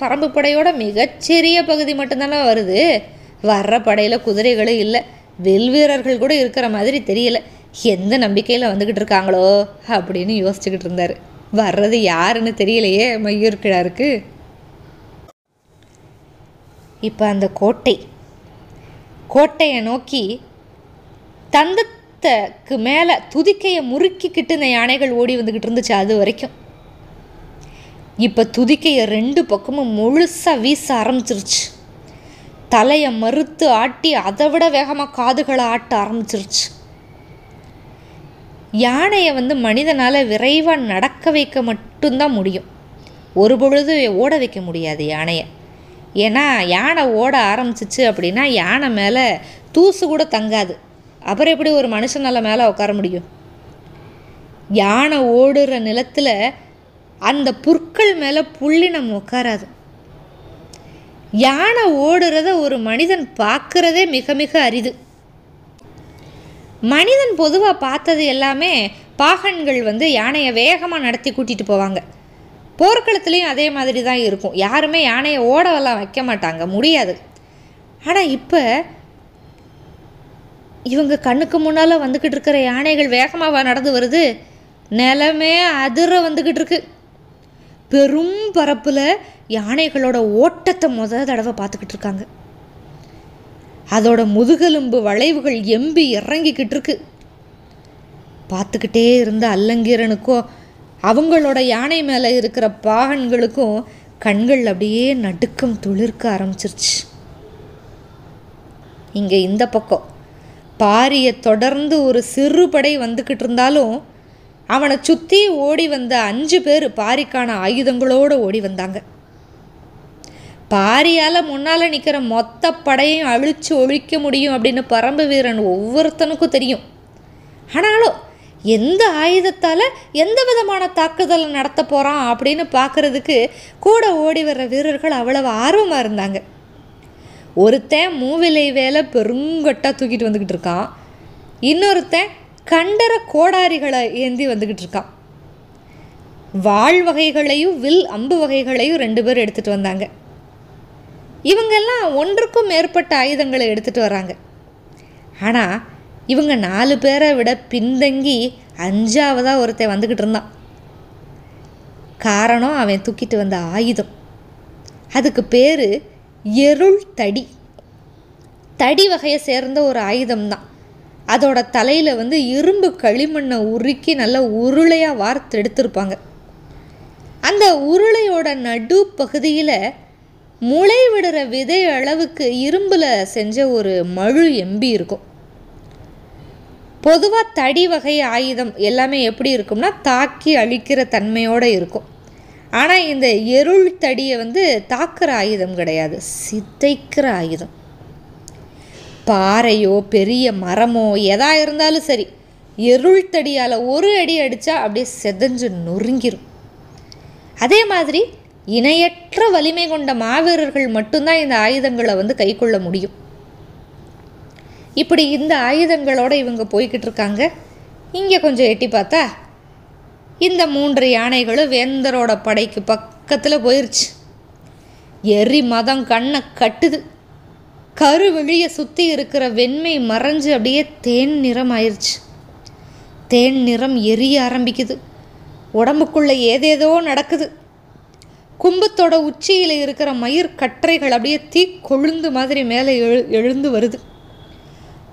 பரம்பு படையோட மிகச்சிறிய பகுதி மட்டும்தானே வருது. வர்ற படையில் குதிரைகளும் இல்லை, வில் வீரர்கள் கூட இருக்கிற மாதிரி தெரியல. எந்த நம்பிக்கையில் வந்துக்கிட்டு இருக்காங்களோ அப்படின்னு யோசிச்சுக்கிட்டு இருந்தார். வர்றது யாருன்னு தெரியலையே மையூர்கிழாருக்கு. இப்போ அந்த கோட்டையை நோக்கி தந்தத்துக்கு மேலே துதிக்கையை முறுக்கிக்கிட்டு இந்த யானைகள் ஓடி வந்துக்கிட்டு இருந்துச்சு அது வரைக்கும். இப்போ துதிக்கையை 2 பக்கமும் முழுசாக வீச ஆரம்பிச்சிருச்சு. தலையை மறுத்து ஆட்டி அதை விட வேகமாக காதுகளை ஆட்ட ஆரம்பிச்சிருச்சு. யானையை மனிதனால் விரைவாக நடக்க வைக்க மட்டும்தான் முடியும். ஒரு பொழுது ஓட வைக்க முடியாது யானையை. ஏன்னா யானை ஓட ஆரம்பிச்சிச்சு அப்படின்னா யானை மேலே தூசு கூட தங்காது. அப்புறம் எப்படி ஒரு மனுஷனால் மேலே உட்கார முடியும்? யானை ஓடுற நிலத்தில் அந்த புற்கள் மேலே புள்ளினம் உட்காராது. யானை ஓடுறத ஒரு மனிதன் பார்க்குறதே மிக மிக அரிது. மனிதன் பொதுவாக பார்த்தது எல்லாமே பாகன்கள் யானையை வேகமாக நடத்தி கூட்டிகிட்டு போவாங்க. போர்க்களத்துலேயும் அதே மாதிரி தான் இருக்கும். யாருமே யானையை ஓடவெல்லாம் வைக்க மாட்டாங்க, முடியாது. ஆனால் இப்போ இவங்க கண்ணுக்கு முன்னால் வந்துக்கிட்டு இருக்கிற யானைகள் வேகமாக நடந்து வருது. நிலமே அதிர வந்துக்கிட்டு இருக்கு. பெரும் பரப்பில் யானைகளோட ஓட்டத்தை தடவை பார்த்துக்கிட்டு இருக்காங்க. அதோட முதுகெலும்பு வளைவுகள் எம்பி இறங்கிக்கிட்டு இருக்கு. பார்த்துக்கிட்டே இருந்த அல்லங்கீரனுக்கும் அவங்களோட யானை மேலே இருக்கிற பாகன்களுக்கும் கண்கள் அப்படியே நடுக்கம் துளிர்க்க ஆரம்பிச்சிருச்சு. இங்கே இந்த பக்கம் பாரியை தொடர்ந்து ஒரு சிறு படை வந்துக்கிட்டு இருந்தாலும் அவனை சுற்றி ஓடி வந்த 5 பேர் பாரிக்கான ஆயுதங்களோடு ஓடி வந்தாங்க. பாரியால் முன்னால் நிற்கிற மொத்த படையும் அழித்து ஒழிக்க முடியும் அப்படின்னு பரம்பு வீரன் ஒவ்வொருத்தனுக்கும் தெரியும். ஆனாலும் எந்த ஆயுதத்தால் எந்த விதமான தாக்குதலை நடத்த போகிறான் அப்படின்னு பார்க்குறதுக்கு கூட ஓடி வர்ற வீரர்கள் அவ்வளவு ஆர்வமாக இருந்தாங்க. ஒருத்தன் மூவிலை வேலை பெருங்கட்டாக தூக்கிட்டு வந்துக்கிட்டு இருக்கான். இன்னொருத்தன் கண்டர கோடாரிகளை ஏந்தி வந்துக்கிட்டு இருக்கான். வாள் வகைகளையும் வில் அம்பு வகைகளையும் 2 பேர் எடுத்துகிட்டு வந்தாங்க. இவங்கெல்லாம் ஒன்றுக்கும் மேற்பட்ட ஆயுதங்களை எடுத்துகிட்டு வராங்க. ஆனால் இவங்க 4 பேரை விட பின்தங்கி 5ஆவதாக ஒருத்தன் வந்துக்கிட்டு இருந்தான். காரணம் அவன் தூக்கிட்டு வந்த ஆயுதம். அதுக்கு பேர் எருள் தடி. தடி வகையை சேர்ந்த ஒரு ஆயுதம்தான். அதோட தலையில் இரும்பு களிமண்ணை உருக்கி நல்ல உருளையாக வார்த்து எடுத்திருப்பாங்க. அந்த உருளையோட நடு பகுதியில் முளை விடுற விதை அளவுக்கு இரும்பில் செஞ்ச ஒரு மழு எம்பி இருக்கும். பொதுவாக தடி வகை ஆயுதம் எல்லாமே எப்படி இருக்கும்னா தாக்கி அழிக்கிற தன்மையோடு இருக்கும். ஆனால் இந்த எருள் தடியை தாக்குற ஆயுதம் கிடையாது, சிதைக்கிற ஆயுதம். பாறையோ பெரிய மரமோ எதா இருந்தாலும் சரி, எருள் தடியால் ஒரு அடி அடித்தா அப்படியே செதஞ்சு நொறுங்கிரும். அதே மாதிரி இணையற்ற வலிமை கொண்ட மாவீரர்கள் மட்டும்தான் இந்த ஆயுதங்களை கை கொள்ள முடியும். இப்படி இந்த ஆயுதங்களோடு இவங்க போய்கிட்டு இருக்காங்க. இங்கே கொஞ்சம் எட்டி பார்த்தா இந்த 3 யானைகளும் வேந்தரோட படைக்கு பக்கத்தில் போயிடுச்சு. எரி மதம் கண்ணை கட்டுது. கருவெளியை சுற்றி இருக்கிற வெண்மை மறைஞ்சு அப்படியே தேன் நிறம் ஆயிடுச்சு. தேன் நிறம் எரிய ஆரம்பிக்குது. உடம்புக்குள்ளே ஏதேதோ நடக்குது. கும்பத்தோட உச்சியில் இருக்கிற மயிர் கற்றைகள் அப்படியே தீ கொழுந்து மாதிரி மேலே எழுந்து வருது.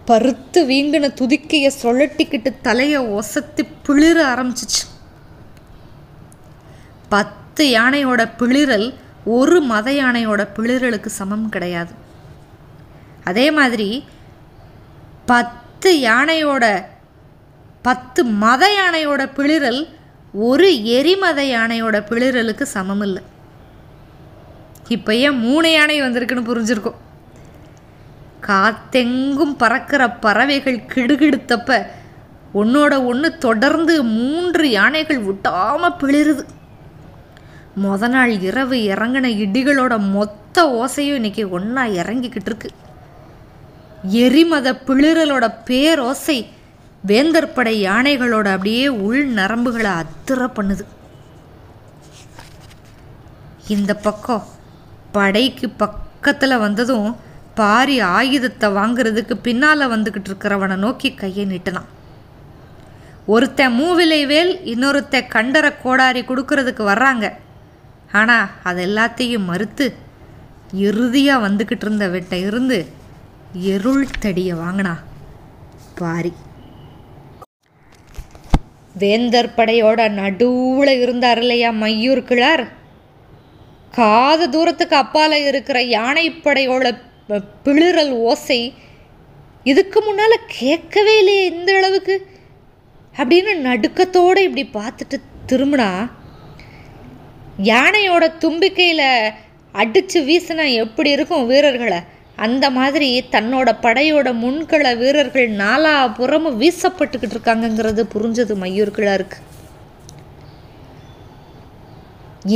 பருத்து வீங்கின துதிக்கையை சொல்லட்டிக்கிட்டு தலையை ஒசத்தி பிளிர ஆரம்பிச்சிச்சு. 10 யானையோட பிளிரல் ஒரு மத யானையோட பிளிரலுக்கு சமம் கிடையாது. அதே மாதிரி 10 மத யானையோட பிளிரல் ஒரு எரிமத யானையோட பிளிரலுக்கு சமம் இல்லை. இப்போ ஏன் 3 யானை வந்திருக்குன்னு புரிஞ்சிருக்கும். காத்தெங்கும் பறக்கிற பறவைகள் கிடுகிடுத்தப்ப ஒன்னோட ஒன்று தொடர்ந்து 3 யானைகள் விட்டாமல் பிளிருது. நாள் இரவு இறங்கின இடிகளோட மொத்த ஓசையும் இன்னைக்கு ஒன்றா இறங்கிக்கிட்டு இருக்கு. எரிமத பிளிரலோட பேரோசை வேந்தர் படை யானைகளோட அப்படியே உள் நரம்புகளை அதிர பண்ணுது. இந்த பக்கம் படைக்கு பக்கத்தில் வந்ததும் பாரி ஆயுதத்தை வாங்கிறதுக்கு பின்னால் வந்துக்கிட்டு இருக்கிறவனை நோக்கி கையை நீட்டினான். ஒருத்தன் மூவிலை வேல், இன்னொருத்தன் கண்டர கோடாரி கொடுக்கறதுக்கு வர்றாங்க. ஆனால் அது எல்லாத்தையும் மறுத்து இறுதியாக வந்துக்கிட்டு இருந்த வெட்ட இருந்து எருள் தடியை வாங்கினா பாரி. வேந்தர் படையோட நடுவில் இருந்தார் இல்லையா மையூர் கிழார். காது தூரத்துக்கு அப்பால் இருக்கிற யானைப்படையோட பிளிரல் ஓசை இதுக்கு முன்னால் கேட்கவே இல்லையே இந்த அளவுக்கு அப்படின்னு நடுக்கத்தோடு இப்படி பார்த்துட்டு திரும்பினா, யானையோட தும்பிக்கையில் அடித்து வீசினா எப்படி இருக்கும் வீரர்களை, அந்த மாதிரி தன்னோட படையோட முன்கள வீரர்கள் 4 புறமும் வீசப்பட்டுக்கிட்டு இருக்காங்கங்கிறது புரிஞ்சது மையூர் கிழாருக்கு.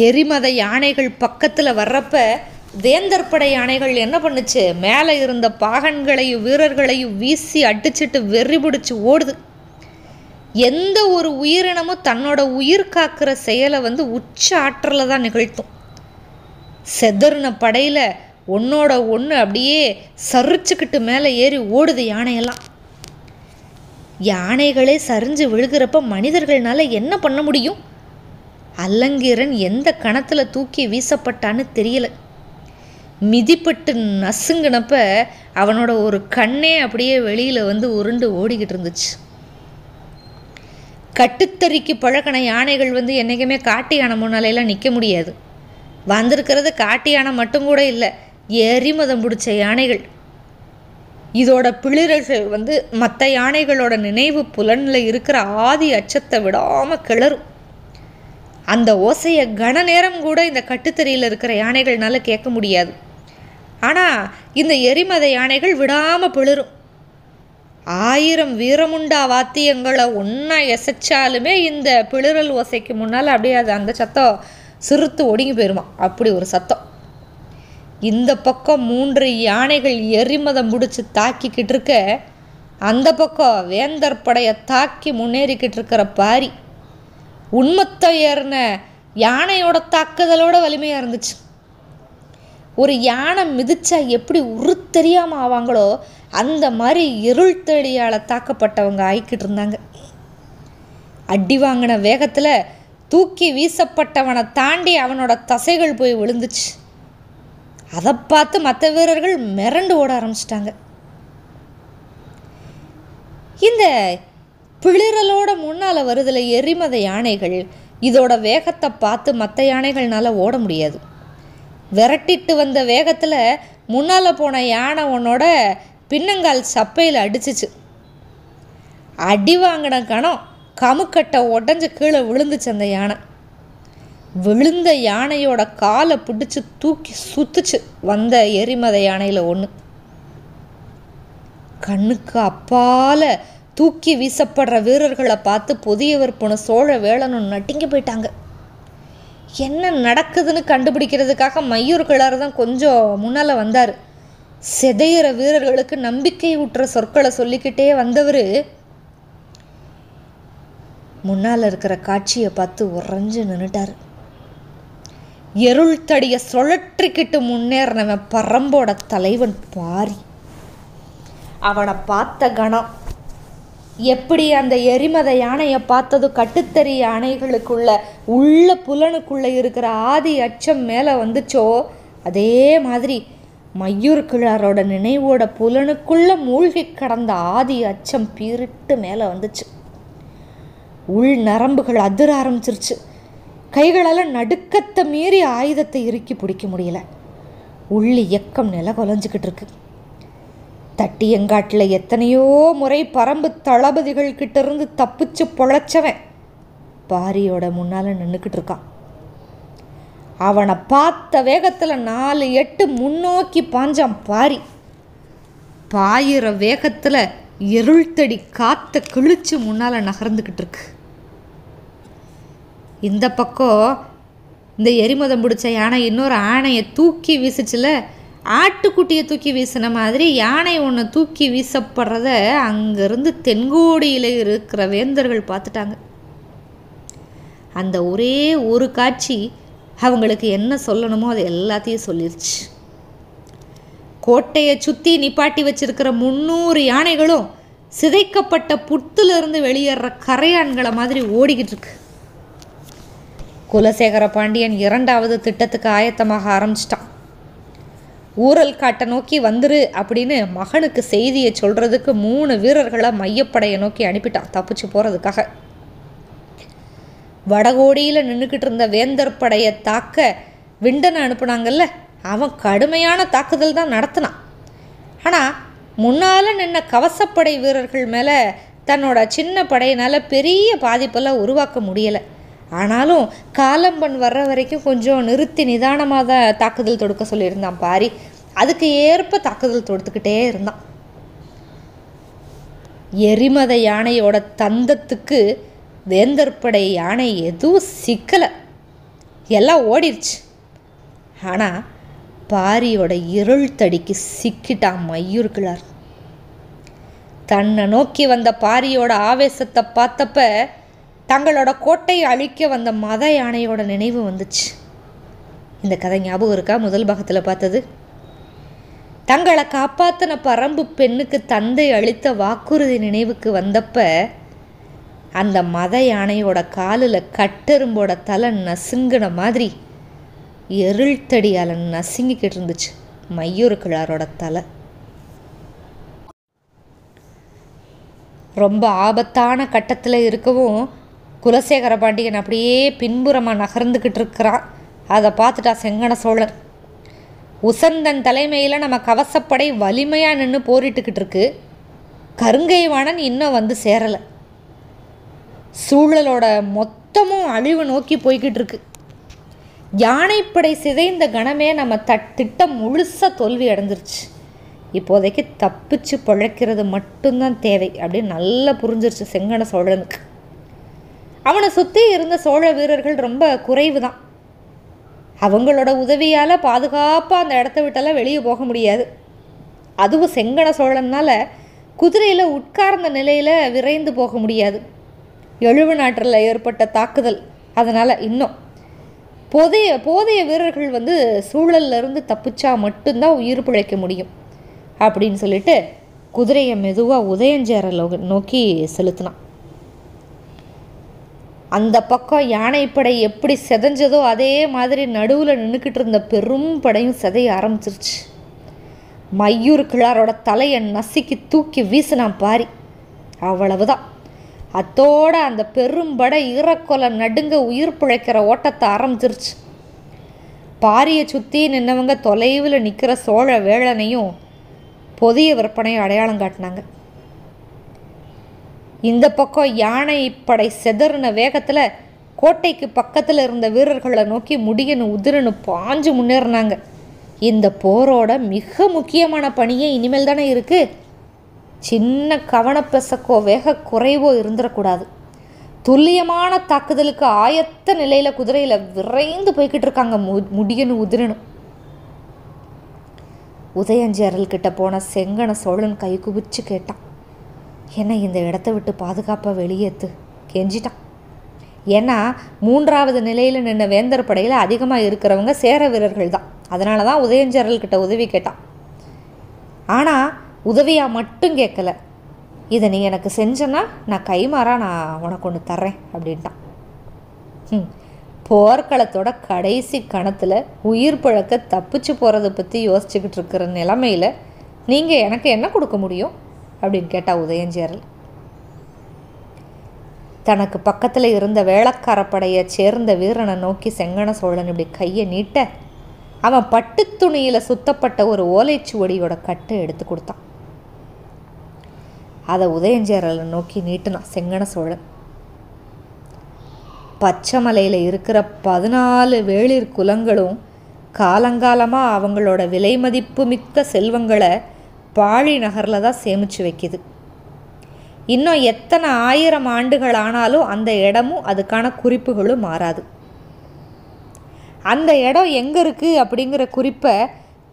எரிமத யானைகள் பக்கத்தில் வர்றப்ப வேந்தர் படை யானைகள் என்ன பண்ணுச்சு, மேலே இருந்த பாகன்களையும் வீரர்களையும் வீசி அடிச்சுட்டு வெறி பிடிச்சி ஓடுது. எந்த ஒரு உயிரினமும் தன்னோட உயிர் காக்கிற செயலை உச்ச ஆற்றலை தான் நிகழ்த்தும். செதறின படையில் ஒன்னோட ஒன்று அப்படியே சரிச்சுக்கிட்டு மேலே ஏறி ஓடுது யானையெல்லாம். யானைகளே சரிஞ்சு விழுகிறப்ப மனிதர்களால் என்ன பண்ண முடியும்? அல்லங்கீரன் எந்த கணத்தில் தூக்கி வீசப்பட்டான்னு தெரியல. மிதிப்பட்டு நசுங்கினப்ப அவனோட ஒரு கண்ணே அப்படியே வெளியில் வந்து உருண்டு ஓடிக்கிட்டு இருந்துச்சு. கட்டுத்தறிக்கு பழக்கின யானைகள் வந்து என்றைக்குமே காட்டு யானை முன்னாலையெல்லாம் நிற்க முடியாது. வந்திருக்கிறது காட்டு யானை மட்டும் கூட இல்லை, எரிமதம் பிடிச்ச யானைகள். இதோட பிளிரல்கள் வந்து மற்ற யானைகளோட நினைவு புலனில் இருக்கிற ஆதி அச்சத்தை விடாமல் கிளறும். அந்த ஓசையை கன நேரம் கூட இந்த கட்டுத்தறியில் இருக்கிற யானைகள்னால கேட்க முடியாது. ஆனால் இந்த எரிமத யானைகள் விடாமல் பிளிரும். 1000 வீரமுண்டா வாத்தியங்களை ஒன்றா எசைச்சாலுமே இந்த பிளிரல் ஓசைக்கு முன்னால் அப்படியே அது அந்த சத்தம் சிறுத்து ஒடுங்கி போயிடுமா, அப்படி ஒரு சத்தம். இந்த பக்கம் 3 யானைகள் எரிமதம் பிடிச்சி தாக்கிக்கிட்டு இருக்க, அந்த பக்கம் வேந்தர் படையை தாக்கி முன்னேறிக்கிட்டு இருக்கிற பாரி உண்மத்தை ஏறின யானையோட தாக்குதலோட வலிமையாக இருந்துச்சு. ஒரு யானை மிதிச்சா எப்படி உருத்தெரியாமல் ஆவாங்களோ அந்த மாதிரி இருள் தேடியால் தாக்கப்பட்டவங்க ஆயிக்கிட்டு இருந்தாங்க. அடி வாங்கின வேகத்தில் தூக்கி வீசப்பட்டவனை தாண்டி அவனோட தசைகள் போய் விழுந்துச்சு. அதை பார்த்து மற்ற வீரர்கள் மிரண்டு ஓட ஆரம்பிச்சிட்டாங்க. இந்த பிளிரலோட முன்னால் வருதில் எரிமத யானைகள் இதோட வேகத்தை பார்த்து மற்ற யானைகள்னால ஓட முடியாது. விரட்டிட்டு வந்த வேகத்தில் முன்னால் போன யானை உன்னோட பின்னங்கால் சப்பையில் அடிச்சிச்சு. அடி வாங்கின கணம் கமுக்கட்டை உடஞ்சி கீழே விழுந்துச்சு. அந்த யானை விழுந்த யானையோட காலை பிடிச்சி தூக்கி சுத்துச்சு வந்த எரிமத யானையில் ஒன்று. கண்ணுக்கு அப்பால் தூக்கி வீசப்படுற வீரர்களை பார்த்து புதியவர் போன சோழ வேளனும் நட்டிங்க போயிட்டாங்க. என்ன நடக்குதுன்னு கண்டுபிடிக்கிறதுக்காக மையூர் கிழார் தான் கொஞ்சம் முன்னால் வந்தார். சிதையிற வீரர்களுக்கு நம்பிக்கை ஊட்டுற சொற்களை சொல்லிக்கிட்டே வந்தவர் முன்னால் இருக்கிற காட்சியை பார்த்து உறைஞ்சு நின்றுட்டார். எருள் தடியை சுழற்றிக்கிட்டு முன்னேறினவன் பரம்போட தலைவன் பாரி. அவனை பார்த்த கணம் எப்படி அந்த எரிமத யானையை பார்த்ததும் கட்டுத்தறி யானைகளுக்குள்ள உள்ள புலனுக்குள்ளே இருக்கிற ஆதி அச்சம் மேலே வந்துச்சோ, அதே மாதிரி மையூர் கிழாரோட நினைவோட புலனுக்குள்ளே மூழ்கி கடந்த ஆதி அச்சம் பீரிட்டு மேலே வந்துச்சு. உள் நரம்புகள் அதிர ஆரம்பிச்சிருச்சு. கைகளால் நடுக்கத்தை மீறி ஆயுதத்தை இறுக்கி பிடிக்க முடியல. உள் இயக்கம் நில கொலைஞ்சிக்கிட்டு இருக்கு. தட்டியங்காட்டில் எத்தனையோ முறை பரம்பு தளபதிகள் கிட்ட இருந்து தப்பிச்சு பொழைச்சவன் பாரியோட முன்னால் நின்றுக்கிட்டு இருக்கான். அவனை பார்த்த வேகத்தில் 4 எட்டு முன்னோக்கி பாஞ்சான் பாரி. பாயிற வேகத்தில் இருள்தடி காற்றை கிழிச்சு முன்னால் நகர்ந்துக்கிட்டு இருக்கு. இந்த பக்கம் இந்த எரிமதம் பிடிச்ச யானை இன்னொரு ஆணையை தூக்கி வீசிச்சுல, ஆட்டுக்குட்டியை தூக்கி வீசின மாதிரி யானை ஒன்று தூக்கி வீசப்படுறத அங்கேருந்து தென்கோடியில் இருக்கிற வேந்தர்கள் பார்த்துட்டாங்க. அந்த ஒரே ஒரு காட்சி அவங்களுக்கு என்ன சொல்லணுமோ அது எல்லாத்தையும் சொல்லிருச்சு. கோட்டையை சுற்றி நிப்பாட்டி வச்சிருக்கிற 300 யானைகளும் சிதைக்கப்பட்ட புத்திலிருந்து வெளியேற கரையான்களை மாதிரி ஓடிக்கிட்டு இருக்கு. குலசேகர பாண்டியன் 2வது திட்டத்துக்கு ஆயத்தமாக ஆரம்பிச்சிட்டான். ஊரல் காட்டை நோக்கி வந்துரு அப்படின்னு மகனுக்கு செய்தியை சொல்கிறதுக்கு 3 வீரர்களை மையப்படையை நோக்கி அனுப்பிட்டான் தப்பிச்சு போகிறதுக்காக. வடகோடியில் நின்றுக்கிட்டு இருந்த வேந்தர் படையை தாக்க விண்டனை அனுப்புனாங்கல்ல, அவன் கடுமையான தாக்குதல் தான் நடத்தினான். ஆனால் முன்னால் நின்ன கவசப்படை வீரர்கள் மேலே தன்னோட சின்ன படையினால் பெரிய பாதிப்பெல்லாம் உருவாக்க முடியலை. ஆனாலும் காலம்பன் வர்ற வரைக்கும் கொஞ்சம் நிறுத்தி நிதானமாக தான் தாக்குதல் தொடுக்க சொல்லியிருந்தான் பாரி. அதுக்கு ஏற்ப தாக்குதல் தொடுத்துக்கிட்டே இருந்தான். எரிமத யானையோட தந்தத்துக்கு வேந்தர் படை யானை எதுவும் சிக்கலை, எல்லாம் ஓடிருச்சு. ஆனால் பாரியோட இருள் தடிக்கு சிக்கிட்டான் மையூர் கிழார். தன்னை நோக்கி வந்த பாரியோட ஆவேசத்தை பார்த்தப்ப தங்களோட கோட்டையை அழிக்க வந்த மத யானையோட நினைவு வந்துச்சு. இந்த கதை ஞாபகம் இருக்கா? முதல் பாகத்தில் பார்த்தது. தங்களை காப்பாற்றின பரம்பு பெண்ணுக்கு தந்தை அளித்த வாக்குறுதி நினைவுக்கு வந்தப்ப அந்த மத யானையோட காலில் கட்டெரும்போட தலை நசுங்கின மாதிரி இருள் தடியால் நசுங்கிக்கிட்டு இருந்துச்சு. மையூர் கிழாரோட தலை. ரொம்ப ஆபத்தான கட்டத்தில் இருக்கவும் குலசேகர பாண்டியன் அப்படியே பின்புறமாக நகர்ந்துக்கிட்டு இருக்கிறான். அதை பார்த்துட்டா செங்கன சோழன். உசந்தன் தலைமையில் நம்ம கவசப்படை வலிமையாக நின்று போரிட்டுக்கிட்டு இருக்கு. கருங்கை வாணன் இன்னும் வந்து சேரலை. சூழலோட மொத்தமும் அழிவு நோக்கி போய்கிட்டு இருக்கு. யானைப்படை சிதைந்த கணமே நம்ம திட்டம் முழுசாக தோல்வி அடைஞ்சிருச்சு. இப்போதைக்கு தப்பிச்சு பிழைக்கிறது மட்டும்தான் தேவை அப்படின்னு நல்லா புரிஞ்சிருச்சு செங்கன சோழனுக்கு. அவனை சுற்றி இருந்த சோழ வீரர்கள் ரொம்ப குறைவு தான். அவங்களோட உதவியால் பாதுகாப்பாக அந்த இடத்த விட்டெல்லாம் வெளியே போக முடியாது. அதுவும் செங்கன சோழனால் குதிரையில் உட்கார்ந்த நிலையில் விரைந்து போக முடியாது. எழுவு நாட்டில் ஏற்பட்ட தாக்குதல் அதனால் இன்னும் போதைய வீரர்கள் வந்து சூழல்லேருந்து தப்பிச்சா மட்டும்தான் உயிர் பிழைக்க முடியும் அப்படின்னு சொல்லிட்டு குதிரையை மெதுவாக உதயஞ்சேரலை நோக்கி செலுத்தினான். அந்த பக்கம் யானைப்படை எப்படி செதஞ்சதோ அதே மாதிரி நடுவில் நின்றுக்கிட்டு இருந்த பெரும் படையும் செதைய ஆரம்பிச்சிருச்சு. மையூர் கிழாரோட தலையை நசுக்கி தூக்கி வீசினான் பாரி. அவ்வளவுதான். அத்தோட அந்த பெரும்படை ஈரக்கொலை நடுங்க உயிர் பிழைக்கிற ஓட்டத்தை ஆரம்பிச்சிருச்சு. பாரியை சுற்றி நின்னவங்க தொலைவில் நிற்கிற சோழ வேளனையும் பொதிய விற்பனையும் அடையாளம் காட்டினாங்க. இந்த பக்கம் யானைப்படை செதறின வேகத்தில் கோட்டைக்கு பக்கத்தில் இருந்த வீரர்களை நோக்கி முடியனு உதிரனு பாஞ்சு முன்னேறினாங்க. இந்த போரோட மிக முக்கியமான பணியே இனிமேல் தானே இருக்குது. சின்ன கவனப்பெசக்கோ வேக குறைவோ இருந்துடக்கூடாது. துல்லியமான தாக்குதலுக்கு ஆயத்த நிலையில் குதிரையில் விரைந்து போய்கிட்டு இருக்காங்க முடியனு உதிரனும். உதயஞ்சேரல்கிட்ட போன செங்கன சோழன் கை குவிச்சு கேட்டான், என்ன இந்த இடத்த விட்டு பாதுகாப்பாக வெளியேற்று கெஞ்சிட்டான். ஏன்னா 3வது நிலையில் நின்ன வேந்தர் படையில் அதிகமாக இருக்கிறவங்க சேர வீரர்கள் தான். அதனால தான் உதயஞ்சேரல்கிட்ட உதவி கேட்டான். ஆனால் உதவியாக மட்டும் கேட்கல, இதை நீ எனக்கு செஞ்சனா நான் கைமாறா நான் உனக்கு ஒன்று தர்றேன் அப்படின்ட்டான். போர்க்களத்தோட கடைசி கணத்தில் உயிர் பழக்க தப்பிச்சு போகிறத பற்றி யோசிச்சுக்கிட்டு இருக்கிற நிலைமையில் நீங்கள் எனக்கு என்ன கொடுக்க முடியும் அப்படின்னு கேட்டா உதயஞ்சேரல். தனக்கு பக்கத்தில் இருந்த வேளக்கார படையை சேர்ந்த வீரனை நோக்கி செங்கன சோழன் இப்படி கையை நீட்ட அவன் பட்டு துணியில் சுத்தப்பட்ட ஒரு ஓலைச்சுவடியோட கட்டை எடுத்து கொடுத்தான். அதை உதயஞ்சேரலை நோக்கி நீட்டினான் செங்கன சோழன். பச்சைமலையில் இருக்கிற 14 வேளிர் குலங்களும் காலங்காலமாக அவங்களோட விலை மதிப்பு மிக்க செல்வங்களை பாழி நகரில் தான் சேமித்து வைக்கிது. இன்னும் எத்தனை 1000 ஆண்டுகள் ஆனாலும் அந்த இடமும் அதுக்கான குறிப்புகளும் மாறாது. அந்த இடம் எங்கே இருக்குது அப்படிங்கிற குறிப்பை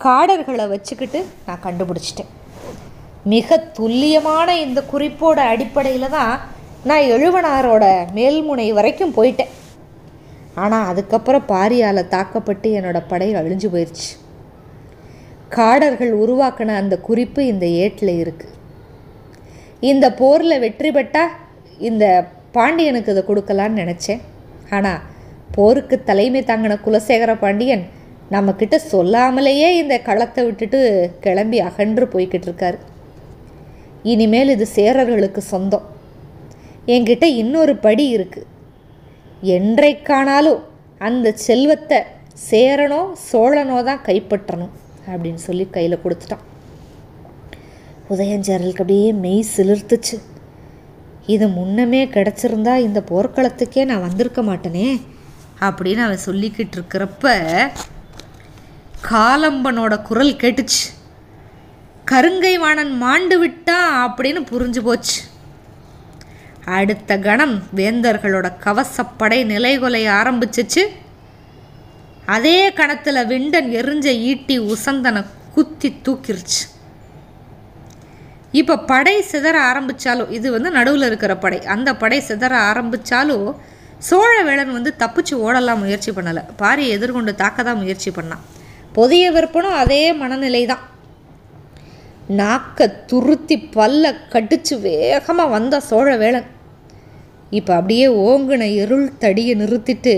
காடர்களை வச்சுக்கிட்டு நான் கண்டுபிடிச்சிட்டேன். மிக துல்லியமான இந்த குறிப்போட அடிப்படையில் தான் நான் எழுவனாரோட மேல்முனை வரைக்கும் போயிட்டேன். ஆனால் அதுக்கப்புறம் பாரியால் தாக்கப்பட்டு என்னோடய படை அழிஞ்சு போயிடுச்சு. காடர்கள் உருவாக்கின அந்த குறிப்பு இந்த ஏட்டில் இருக்குது. இந்த போரில் வெற்றி பெற்றால் இந்த பாண்டியனுக்கு இதை கொடுக்கலான்னு நினச்சேன். ஆனால் போருக்கு தலைமை தாங்கின குலசேகர பாண்டியன் நம்மக்கிட்ட சொல்லாமலேயே இந்த களத்தை விட்டுட்டு கிளம்பி அகன்று போய்கிட்டு இருக்காரு. இனிமேல் இது சேரர்களுக்கு சொந்தம். என்கிட்ட இன்னொரு படி இருக்குது. என்றைக்கானாலும் அந்த செல்வத்தை சேரனோ சோழனோ தான் கைப்பற்றணும் அப்படின்னு சொல்லி கையில் கொடுத்துட்டான். உதயஞ்சேரலுக்கு அப்படியே மெய் சிலிர்த்துச்சு. இது முன்னமே கிடச்சிருந்தா இந்த போர்க்களத்துக்கே நான் வந்திருக்க மாட்டேனே அப்படின்னு அவன் சொல்லிக்கிட்டு இருக்கிறப்ப காலம்பனோட குரல் கேட்டுச்சு. கருங்கை வாணன் மாண்டு விட்டான் அப்படின்னு புரிஞ்சு போச்சு. அடுத்த கணம் வேந்தர்களோட கவசப்படை நிலைகொலைய ஆரம்பிச்சிச்சு. அதே கணத்தில் விண்டன் எரிஞ்ச ஈட்டி உசந்தனை குத்தி தூக்கிருச்சு. இப்போ படை சிதற ஆரம்பித்தாலும், இது நடுவில் இருக்கிற படை, அந்த படை சிதற ஆரம்பித்தாலும் சோழவேளன் தப்பிச்சு ஓடலாம் முயற்சி பண்ணலை. பாரியை எதிர்கொண்டு தாக்க தான் முயற்சி பண்ணான். பொதிய விற்பனும் அதே மனநிலை தான். நாக்க துருத்தி பல்ல கடிச்சு வேகமாக வந்த சோழவேளன் இப்போ அப்படியே ஓங்குன இருள் தடியை நிறுத்திட்டு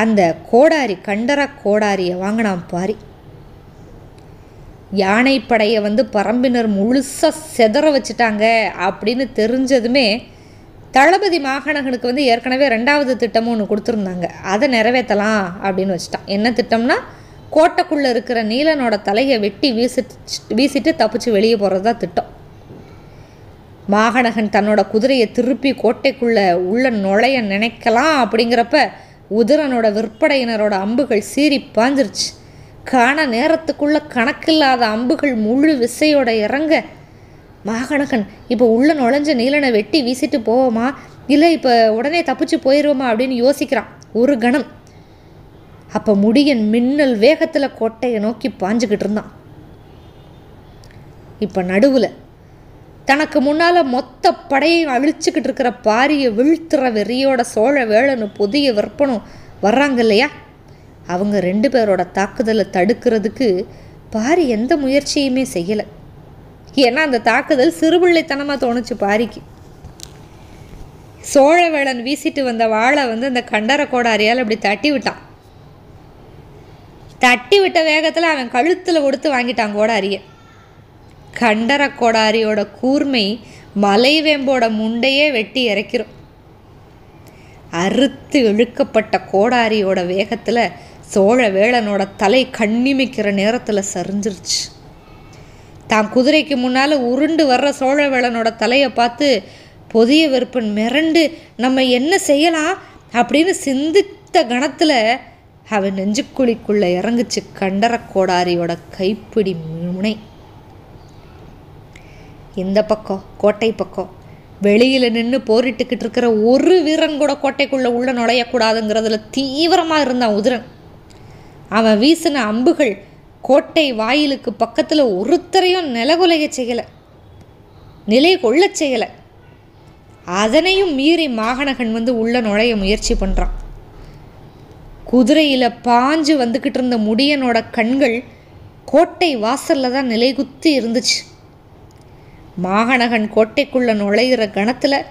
அந்த கோடாரி கண்டர கோடாரியை வாங்கினான் பாரி. யானைப்படையை வந்து பரம்பினர் முழுசாக செதற வச்சுட்டாங்க அப்படின்னு தெரிஞ்சதுமே தளபதி மாகணகனுக்கு வந்து ஏற்கனவே 2வது திட்டமும் ஒன்று கொடுத்துருந்தாங்க. அதை நிறைவேற்றலாம் அப்படின்னு வச்சுட்டான். என்ன திட்டம்னா, கோட்டைக்குள்ளே இருக்கிற நீலனோட தலையை வெட்டி வீசிட்டு தப்பிச்சு வெளியே போகிறது தான் திட்டம். மாகணகன் தன்னோட குதிரையை திருப்பி கோட்டைக்குள்ளே உள்ள நுழைய நினைக்கலாம். அப்படிங்கிறப்ப உதிரனோட விற்படையினரோட அம்புகள் சீறி பாஞ்சிருச்சு. காண நேரத்துக்குள்ளே கணக்கில்லாத அம்புகள் முழு விசையோட இறங்க மாகணகன் இப்போ உள்ள நுழைஞ்ச நீலனை வெட்டி வீசிட்டு போவோமா, இல்லை இப்போ உடனே தப்பிச்சு போயிடுவோமா அப்படின்னு யோசிக்கிறான் ஒரு கணம். அப்போ முடியன் மின்னல் வேகத்தில் கோட்டையை நோக்கி பாஞ்சுக்கிட்டு இருந்தான். இப்போ நடுவில் தனக்கு முன்னால் மொத்த படையையும் அழிச்சுக்கிட்டு இருக்கிற பாரியை வீழ்த்துற வெறியோட சோழ வேளனும் புதிய விற்பனும் வர்றாங்க இல்லையா, அவங்க 2 பேரோட தாக்குதலை தடுக்கிறதுக்கு பாரி எந்த முயற்சியுமே செய்யலை. ஏன்னா அந்த தாக்குதல் சிறுபிள்ளைத்தனமாக தோணுச்சு பாரிக்கு. சோழவேளன் வீசிட்டு வந்த வாளை வந்து அந்த கண்டர கோடாரியால் அப்படி தட்டி விட்டான். தட்டி விட்ட வேகத்தில் அவன் கழுத்தில் கொடுத்து வாங்கிட்டான் கோடாரியை. கண்டர கோடாரியோட கூர்மை மலைவேம்போட முண்டையே வெட்டி இறக்கிறோம். அறுத்து இழுக்கப்பட்ட கோடாரியோட வேகத்தில் சோழவேளனோட தலை கண்ணிமைக்கிற நேரத்தில் சரிஞ்சிருச்சு. தான் குதிரைக்கு முன்னால் உருண்டு வர்ற சோழவேளனோட தலையை பார்த்து புதிய விற்பன் மிரண்டு நம்ம என்ன செய்யலாம் அப்படின்னு சிந்தித்த கணத்தில் அவன் நெஞ்சுக்குழிக்குள்ளே இறங்குச்சு கண்டர கோடாரியோட கைப்பிடி முனை. இந்த பக்கம் கோட்டை பக்கம் வெளியில் நின்று போரிட்டுக்கிட்டு இருக்கிற ஒரு வீரன் கூட கோட்டைக்குள்ளே உள்ள நுழையக்கூடாதுங்கிறதுல தீவிரமாக இருந்தான் உதிரன். அவன் வீசின அம்புகள் கோட்டை வாயிலுக்கு பக்கத்தில் ஒருத்தரையும் நிலகுலைய செய்யலை, நிலை கொள்ள செய்யலை. அதனையும் மீறி மாகணகன் வந்து உள்ள நுழைய முயற்சி பண்ணுறான். குதிரையில் பாஞ்சு வந்துக்கிட்டு இருந்த முடியனோட கண்கள் கோட்டை வாசலில் தான் நிலைகுத்தி இருந்துச்சு. மாகணகன் கோட்டைக்குள்ளே நுழையிற கணத்தில்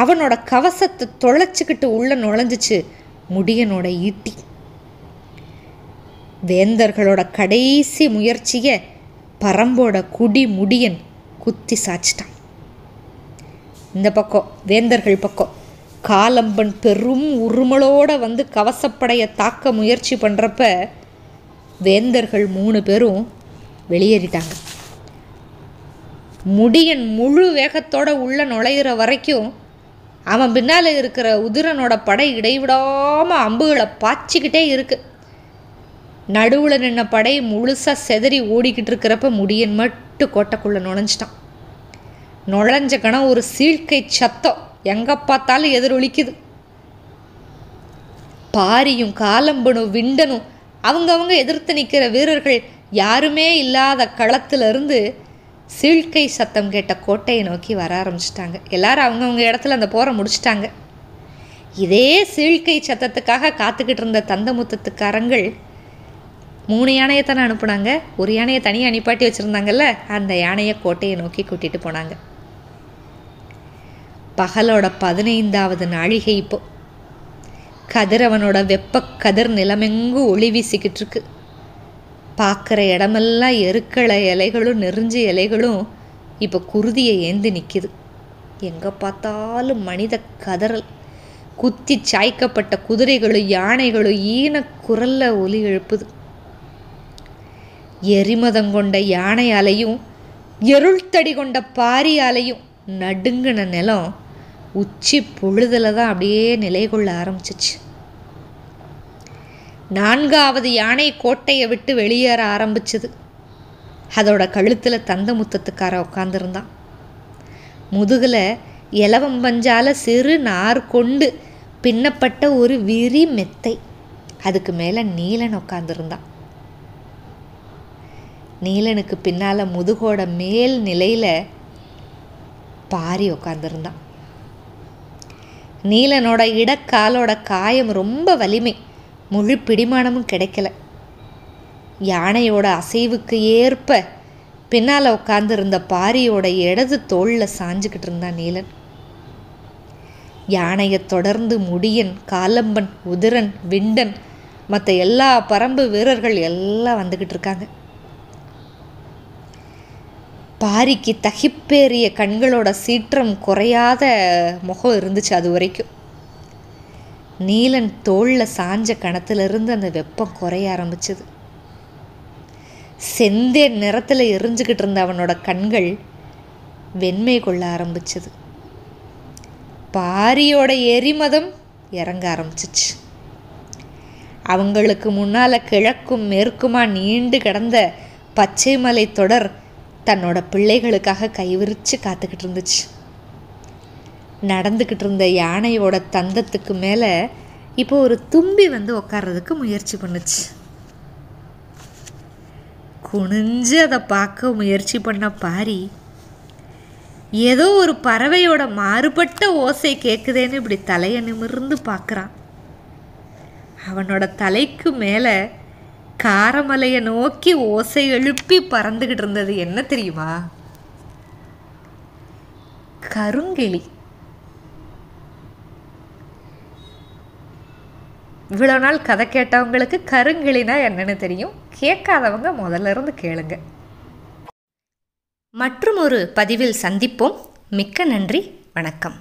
அவனோட கவசத்தை தொலைச்சிக்கிட்டு உள்ள நுழைஞ்சிச்சு முடியனோட ஈட்டி. வேந்தர்களோட கடைசி முயற்சியை பரம்போட குடி முடியன் குத்தி சாச்சிட்டான். இந்த பக்கம் வேந்தர்கள் பக்கம் காலம்பன் பெரும் உருமலோடு வந்து கவசப்படையை தாக்க முயற்சி பண்ணுறப்ப வேந்தர்கள் 3 பேரும் வெளியேறிட்டாங்க. முடியன் முழு வேகத்தோட உள்ள நுழையிற வரைக்கும் அவன் பின்னால் இருக்கிற உதிரனோட படை இடைவிடாமல் அம்புகளை பாய்ச்சிக்கிட்டே இருக்கு. நடுவில் நின்ன படை முழுசாக செதறி ஓடிக்கிட்டு இருக்கிறப்ப முடியன் மட்டும் கோட்டைக்குள்ளே நுழைஞ்சிட்டான். நுழைஞ்ச கணம் ஒரு சீழ்கை சத்தம் எங்கே பார்த்தாலும் எதிரொலிக்குது. பாரியும் காலம்பனும் விண்டனும் அவங்கவங்க எதிர்த்து நிற்கிற வீரர்கள் யாருமே இல்லாத களத்திலிருந்து சீழ்கை சத்தம் கேட்ட கோட்டையை நோக்கி வர ஆரம்பிச்சிட்டாங்க. எல்லாரும் அவங்கவுங்க இடத்துல அந்த போரை முடிச்சிட்டாங்க. இதே சீழ்கை சத்தத்துக்காக காத்துக்கிட்டு இருந்த தந்தமுத்தத்துக்காரங்கள் 3 யானையை தானே அனுப்புனாங்க. ஒரு யானையை தனியாக அனுப்பாட்டி வச்சுருந்தாங்கல்ல, அந்த யானையை கோட்டையை நோக்கி கூட்டிகிட்டு போனாங்க. பகலோட 15வது நாழிகை இப்போ. கதிரவனோட வெப்ப கதிர் நிலமெங்கும் ஒளி வீசிக்கிட்டு இருக்கு. பார்க்குற இடமெல்லாம் எருக்களை இலைகளும் நெறிஞ்சு இலைகளும் இப்போ குருதியை ஏந்தி நிற்கிது. எங்கே பார்த்தாலும் மனித கதறல். குத்தி சாய்க்கப்பட்ட குதிரைகளும் யானைகளும் ஈன குரல்ல ஒலி எழுப்புது. எரிமதங்கொண்ட யானையாலையும் எருள்தடி கொண்ட பாரியாலையும் நடுங்கின நிலம் உச்சி பொழுதில் தான் அப்படியே நிலை கொள்ள ஆரம்பிச்சிச்சு. 4வது யானை கோட்டையை விட்டு வெளியேற ஆரம்பிச்சது. அதோட கழுத்தில் தந்தமுத்தத்துக்கார உட்காந்துருந்தான். முதுகில் இலவம்பஞ்சால சிறு நார் கொண்டு பின்னப்பட்ட ஒரு விரி மெத்தை. அதுக்கு மேலே நீலன் உட்காந்துருந்தான். நீலனுக்கு பின்னால் முதுகோட மேல் நிலையில் பாரி உட்காந்துருந்தான். நீலனோட இடக்காலோட காயம் ரொம்ப வலிமை, முழு பிடிமானமும் கிடைக்கல. யானையோட அசைவுக்கு ஏற்ப பின்னால் உட்காந்துருந்த பாரியோட இடது தோளில் சாஞ்சுக்கிட்டு இருந்தான் நீலன். யானையை தொடர்ந்து முடியன், காலம்பன், உதிரன், விண்டன், மற்ற எல்லா பரம்பு வீரர்கள் எல்லாம் வந்துக்கிட்டு இருக்காங்க. பாரிக்கு தகிப்பேறிய கண்களோட சீற்றம் குறையாத முகம் இருந்துச்சு அது வரைக்கும். நீலன் தோளில் சாஞ்ச கணத்திலிருந்து அந்த வெப்பம் குறைய ஆரம்பிச்சது. செந்தே நிறத்தில் எரிஞ்சுக்கிட்டு இருந்த அவனோட கண்கள் வெண்மை கொள்ள ஆரம்பிச்சது. பாரியோட எரிமதம் இறங்க ஆரம்பிச்சிச்சு. அவங்களுக்கு முன்னால் கிழக்கும் மேற்குமா நீண்டு கிடந்த பச்சை மலை தொடர் தன்னோட பிள்ளைகளுக்காக கைவிரிச்சு காத்துக்கிட்டு இருந்துச்சு. நடந்துக்கிட்டு இருந்த யானையோட தந்தத்துக்கு மேலே இப்போ ஒரு தும்பி வந்து உட்கார்றதுக்கு முயற்சி பண்ணுச்சு. குனிஞ்சு அதை பார்க்க முயற்சி பண்ண பாரி ஏதோ ஒரு பறவையோட மாறுபட்ட ஓசை கேட்குதேன்னு இப்படி தலையை நிமிர்ந்து பார்க்குறான். அவனோட தலைக்கு மேலே காரமலையை நோக்கி ஓசை எழுப்பி பறந்துக்கிட்டு இருந்தது என்ன தெரியுமா? கருங்கிளி. இவ்வளோ நாள் கதை கேட்டவங்களுக்கு கருங்கிளினா என்னன்னு தெரியும். கேட்காதவங்க முதல்ல இருந்து கேளுங்க. மற்றும் ஒரு பதிவில் சந்திப்போம். மிக்க நன்றி. வணக்கம்.